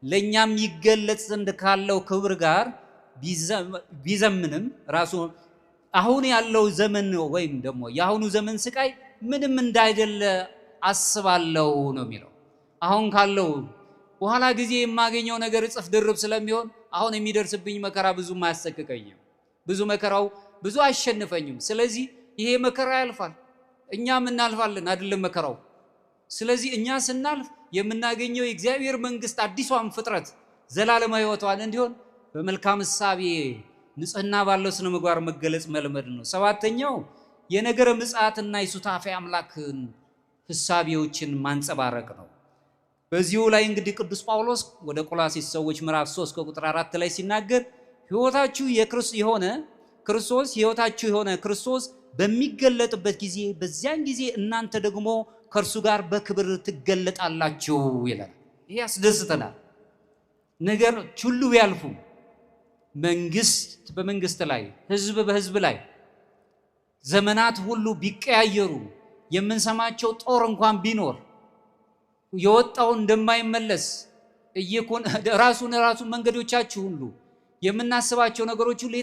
ለኛም ይገለጽ ዘንድ ካለው ክብር ጋር ቢዘምንም ራሱ አሁን ያለው ዘመን ወይም ደግሞ የአሁኑ ዘመን ስቃይ ምንም እንዳይደለ አስባለሁ ነው የሚለው። አሁን ካለው በኋላ ጊዜ የማገኘው ነገር እጥፍ ድርብ ስለሚሆን አሁን የሚደርስብኝ መከራ ብዙም አያሰቅቀኝም፣ መከራው ብዙ አያሸንፈኝም። ስለዚህ ይሄ መከራ ያልፋል፣ እኛም እናልፋለን አይደለም መከራው። ስለዚህ እኛ ስናልፍ የምናገኘው የእግዚአብሔር መንግስት አዲሷን ፍጥረት ዘላለማዊ ሕይወቷን እንዲሆን በመልካም እሳቤ ንጽህና ባለው ስነ ምግባር መገለጽ መልመድ ነው። ሰባተኛው የነገረ ምጽአትና የሱታፌ አምላክን ሕሳቤዎችን ማንጸባረቅ ነው። በዚሁ ላይ እንግዲህ ቅዱስ ጳውሎስ ወደ ቆላስይስ ሰዎች ምዕራፍ 3 ከቁጥር 4 ላይ ሲናገር ሕይወታችሁ የሆነ ክርስቶስ በሚገለጥበት ጊዜ በዚያን ጊዜ እናንተ ደግሞ ከእርሱ ጋር በክብር ትገለጣላችሁ ይላል። ይሄ ያስደስተናል። ነገሮች ሁሉ ቢያልፉ፣ መንግስት በመንግስት ላይ፣ ህዝብ በህዝብ ላይ፣ ዘመናት ሁሉ ቢቀያየሩ የምንሰማቸው ጦር እንኳን ቢኖር የወጣው እንደማይመለስ ራሱን መንገዶቻችሁ ሁሉ የምናስባቸው ነገሮች ሁሉ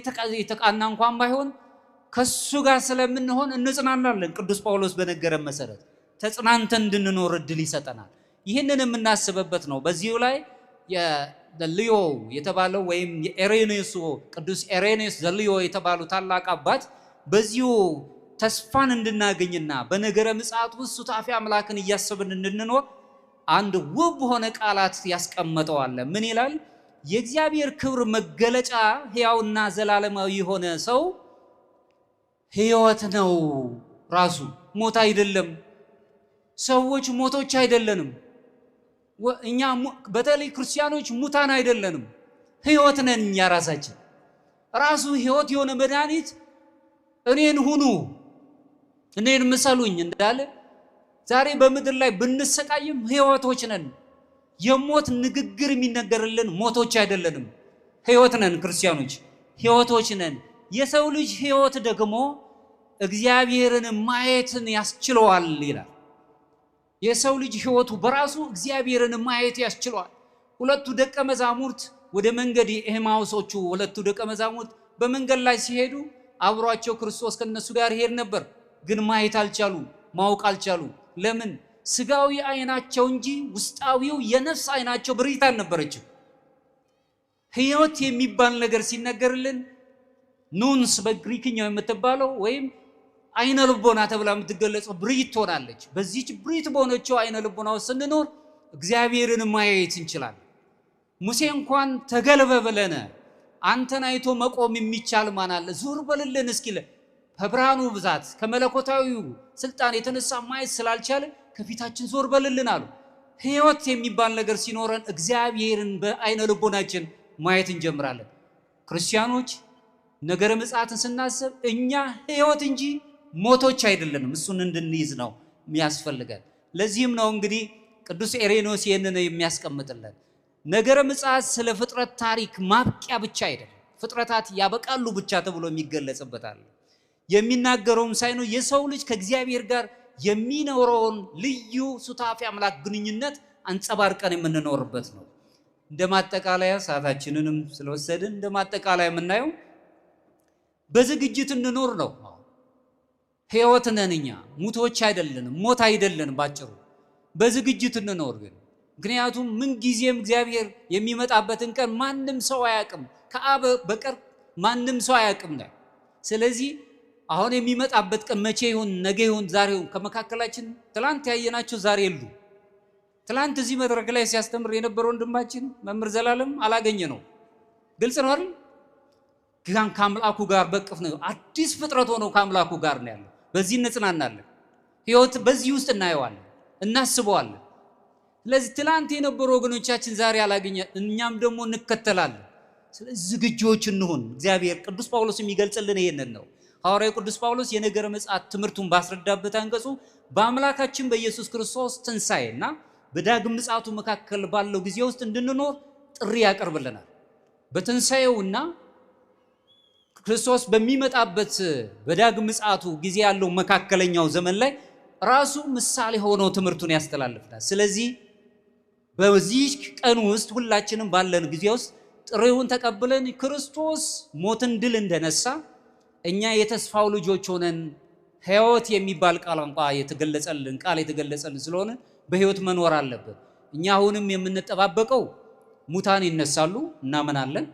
የተቃና እንኳን ባይሆን ከሱ ጋር ስለምንሆን እንጽናናለን። ቅዱስ ጳውሎስ በነገረን መሰረት ተጽናንተን እንድንኖር እድል ይሰጠናል። ይህንን የምናስበበት ነው። በዚሁ ላይ የልዮ የተባለው ወይም የኢሬኔዎስ ቅዱስ ኢሬኔዎስ ዘልዮ የተባሉ ታላቅ አባት በዚሁ ተስፋን እንድናገኝና በነገረ ምጽአት ውስጥ ሱታፌ አምላክን እያሰብን እንድንኖር አንድ ውብ ሆነ ቃላት ያስቀመጠዋል። ምን ይላል? የእግዚአብሔር ክብር መገለጫ ሕያውና ዘላለማዊ የሆነ ሰው ሕይወት ነው ራሱ፣ ሞት አይደለም። ሰዎች ሞቶች አይደለንም። እኛ በተለይ ክርስቲያኖች ሙታን አይደለንም፣ ሕይወት ነን። እኛ ራሳችን ራሱ ሕይወት የሆነ መድኃኒት እኔን ሁኑ እኔን ምሰሉኝ እንዳለ ዛሬ በምድር ላይ ብንሰቃይም ሕይወቶች ነን። የሞት ንግግር የሚነገርልን ሞቶች አይደለንም፣ ሕይወት ነን። ክርስቲያኖች ሕይወቶች ነን። የሰው ልጅ ሕይወት ደግሞ እግዚአብሔርን ማየትን ያስችለዋል ይላል። የሰው ልጅ ሕይወቱ በራሱ እግዚአብሔርን ማየት ያስችለዋል። ሁለቱ ደቀ መዛሙርት ወደ መንገድ የኤማውሶቹ ሁለቱ ደቀ መዛሙርት በመንገድ ላይ ሲሄዱ አብሯቸው ክርስቶስ ከነሱ ጋር ይሄድ ነበር፣ ግን ማየት አልቻሉ፣ ማወቅ አልቻሉ። ለምን? ስጋዊ አይናቸው እንጂ ውስጣዊው የነፍስ አይናቸው ብርሂት አልነበረችም። ሕይወት የሚባል ነገር ሲነገርልን ኑንስ በግሪክኛው የምትባለው ወይም አይነ ልቦና ተብላ የምትገለጸው ብርሂት ትሆናለች። በዚህች ብርሂት በሆነችው አይነ ልቦና ውስጥ ስንኖር እግዚአብሔርን ማየት እንችላለን። ሙሴ እንኳን ተገልበበለነ አንተን አይቶ መቆም የሚቻል ማን አለ? ዞር በልልን እስኪለ ከብርሃኑ ብዛት ከመለኮታዊው ስልጣን የተነሳ ማየት ስላልቻለ ከፊታችን ዞር በልልን አሉ። ሕይወት የሚባል ነገር ሲኖረን እግዚአብሔርን በአይነ ልቦናችን ማየት እንጀምራለን። ክርስቲያኖች ነገረ ምጽአትን ስናስብ እኛ ሕይወት እንጂ ሞቶች አይደለንም። እሱን እንድንይዝ ነው የሚያስፈልገን። ለዚህም ነው እንግዲህ ቅዱስ ኢሬኔዎስ ይህንን የሚያስቀምጥልን። ነገረ ምጽአት ስለ ፍጥረት ታሪክ ማብቂያ ብቻ አይደለም፣ ፍጥረታት ያበቃሉ ብቻ ተብሎ የሚገለጽበታል። የሚናገረውም ሳይሆን የሰው ልጅ ከእግዚአብሔር ጋር የሚኖረውን ልዩ ሱታፌ አምላክ ግንኙነት አንጸባርቀን የምንኖርበት ነው። እንደ ማጠቃለያ ሰዓታችንንም ስለወሰድን እንደ ማጠቃለያ የምናየው በዝግጅት እንኖር ነው። ሕይወት ነን እኛ፣ ሙቶች አይደለንም፣ ሞት አይደለንም። ባጭሩ በዝግጅት እንኖር ግን ምክንያቱም ምን ጊዜም እግዚአብሔር የሚመጣበትን ቀን ማንም ሰው አያውቅም፣ ከአብ በቀር ማንም ሰው አያውቅም ነው። ስለዚህ አሁን የሚመጣበት ቀን መቼ ይሁን፣ ነገ ይሁን፣ ዛሬ ይሁን፣ ከመካከላችን ትላንት ያየናቸው ዛሬ የሉ። ትላንት እዚህ መድረክ ላይ ሲያስተምር የነበረው ወንድማችን መምህር ዘላለም አላገኘ ነው። ግልጽ ነው አይደል? ግን ከአምላኩ ጋር በቅፍ ነው። አዲስ ፍጥረት ሆኖ ከአምላኩ ጋር ነው ያለው። በዚህ እንጽናናለን። ሕይወት በዚህ ውስጥ እናየዋለን፣ እናስበዋለን። ስለዚህ ትላንት የነበሩ ወገኖቻችን ዛሬ አላገኘ፣ እኛም ደግሞ እንከተላለን። ስለዚህ ዝግጁዎች እንሁን። እግዚአብሔር ቅዱስ ጳውሎስ የሚገልጽልን ይሄንን ነው። ሐዋርያው ቅዱስ ጳውሎስ የነገረ ምጽአት ትምህርቱን ባስረዳበት አንቀጹ በአምላካችን በኢየሱስ ክርስቶስ ትንሣኤና በዳግም ምጽአቱ መካከል ባለው ጊዜ ውስጥ እንድንኖር ጥሪ ያቀርብልናል። በትንሣኤውና ክርስቶስ በሚመጣበት በዳግም ምጽአቱ ጊዜ ያለው መካከለኛው ዘመን ላይ ራሱ ምሳሌ ሆኖ ትምህርቱን ያስተላልፍናል። ስለዚህ በዚህ ቀን ውስጥ ሁላችንም ባለን ጊዜ ውስጥ ጥሪውን ተቀብለን ክርስቶስ ሞትን ድል እንደነሳ እኛ የተስፋው ልጆች ሆነን ሕይወት የሚባል ቋንቋ የተገለጸልን ስለሆነ በሕይወት መኖር አለብን። እኛ አሁንም የምንጠባበቀው ሙታን ይነሳሉ እናምናለን።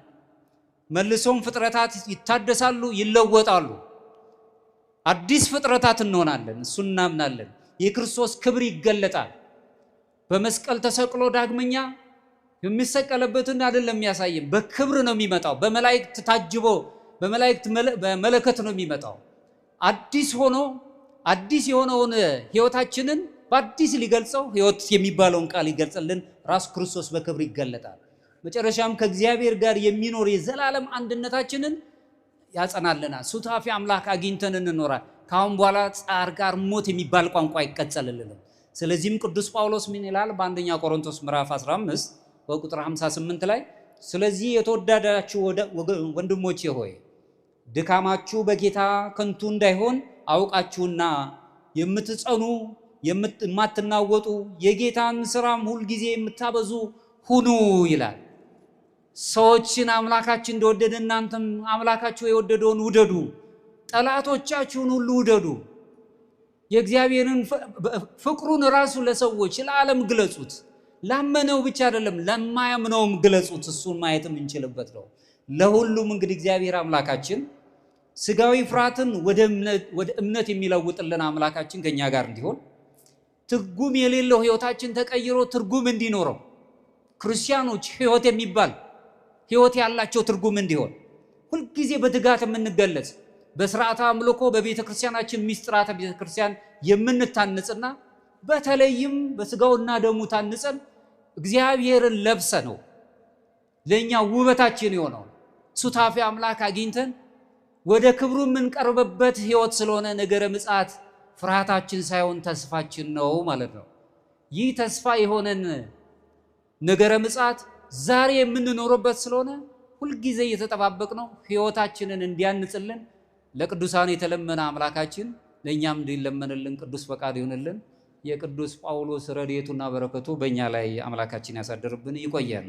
መልሶም ፍጥረታት ይታደሳሉ፣ ይለወጣሉ፣ አዲስ ፍጥረታት እንሆናለን፣ እሱን እናምናለን። የክርስቶስ ክብር ይገለጣል። በመስቀል ተሰቅሎ ዳግመኛ የሚሰቀለበትን አይደለም የሚያሳየን፣ በክብር ነው የሚመጣው። በመላእክት ታጅቦ በመላእክት በመለከት ነው የሚመጣው። አዲስ ሆኖ አዲስ የሆነውን ሕይወታችንን በአዲስ ሊገልጸው ሕይወት የሚባለውን ቃል ይገልጽልን ራሱ ክርስቶስ በክብር ይገለጣል። መጨረሻም ከእግዚአብሔር ጋር የሚኖር የዘላለም አንድነታችንን ያጸናልናል። ሱታፌ አምላክ አግኝተን እንኖራል። ካሁን በኋላ ጻር ጋር ሞት የሚባል ቋንቋ አይቀጸልልንም። ስለዚህም ቅዱስ ጳውሎስ ምን ይላል? በአንደኛ ቆሮንቶስ ምዕራፍ 15 በቁጥር 58 ላይ ስለዚህ የተወደዳችሁ ወንድሞቼ ሆይ ድካማችሁ በጌታ ከንቱ እንዳይሆን አውቃችሁና የምትጸኑ የማትናወጡ የጌታን ሥራም ሁል ጊዜ የምታበዙ ሁኑ ይላል። ሰዎችን አምላካችን እንደወደደ እናንተም አምላካችሁ የወደደውን ውደዱ፣ ጠላቶቻችሁን ሁሉ ውደዱ። የእግዚአብሔርን ፍቅሩን ራሱ ለሰዎች ለዓለም ግለጹት። ላመነው ብቻ አይደለም ለማያምነውም ግለጹት። እሱን ማየት የምንችልበት ነው። ለሁሉም እንግዲህ እግዚአብሔር አምላካችን ስጋዊ ፍርሃትን ወደ እምነት የሚለውጥልን አምላካችን ከኛ ጋር እንዲሆን ትርጉም የሌለው ሕይወታችን ተቀይሮ ትርጉም እንዲኖረው ክርስቲያኖች ሕይወት የሚባል ሕይወት ያላቸው ትርጉም እንዲሆን ሁልጊዜ በትጋት የምንገለጽ በሥርዓተ አምልኮ በቤተ ክርስቲያናችን ምስጢራተ ቤተ ክርስቲያን የምንታነጽና በተለይም በስጋውና ደሙ ታንጸን እግዚአብሔርን ለብሰ ነው ለኛ ውበታችን የሆነው ሱታፌ አምላክ አግኝተን ወደ ክብሩ የምንቀርብበት ሕይወት ስለሆነ ነገረ ምጽአት ፍርሃታችን ሳይሆን ተስፋችን ነው ማለት ነው። ይህ ተስፋ የሆነን ነገረ ምጽአት ዛሬ የምንኖርበት ስለሆነ ሁልጊዜ እየተጠባበቅ ነው ሕይወታችንን እንዲያንጽልን ለቅዱሳን የተለመነ አምላካችን ለኛም እንዲለመንልን ቅዱስ ፈቃድ ይሁንልን። የቅዱስ ጳውሎስ ረድኤቱና በረከቱ በእኛ ላይ አምላካችን ያሳድርብን። ይቆያል።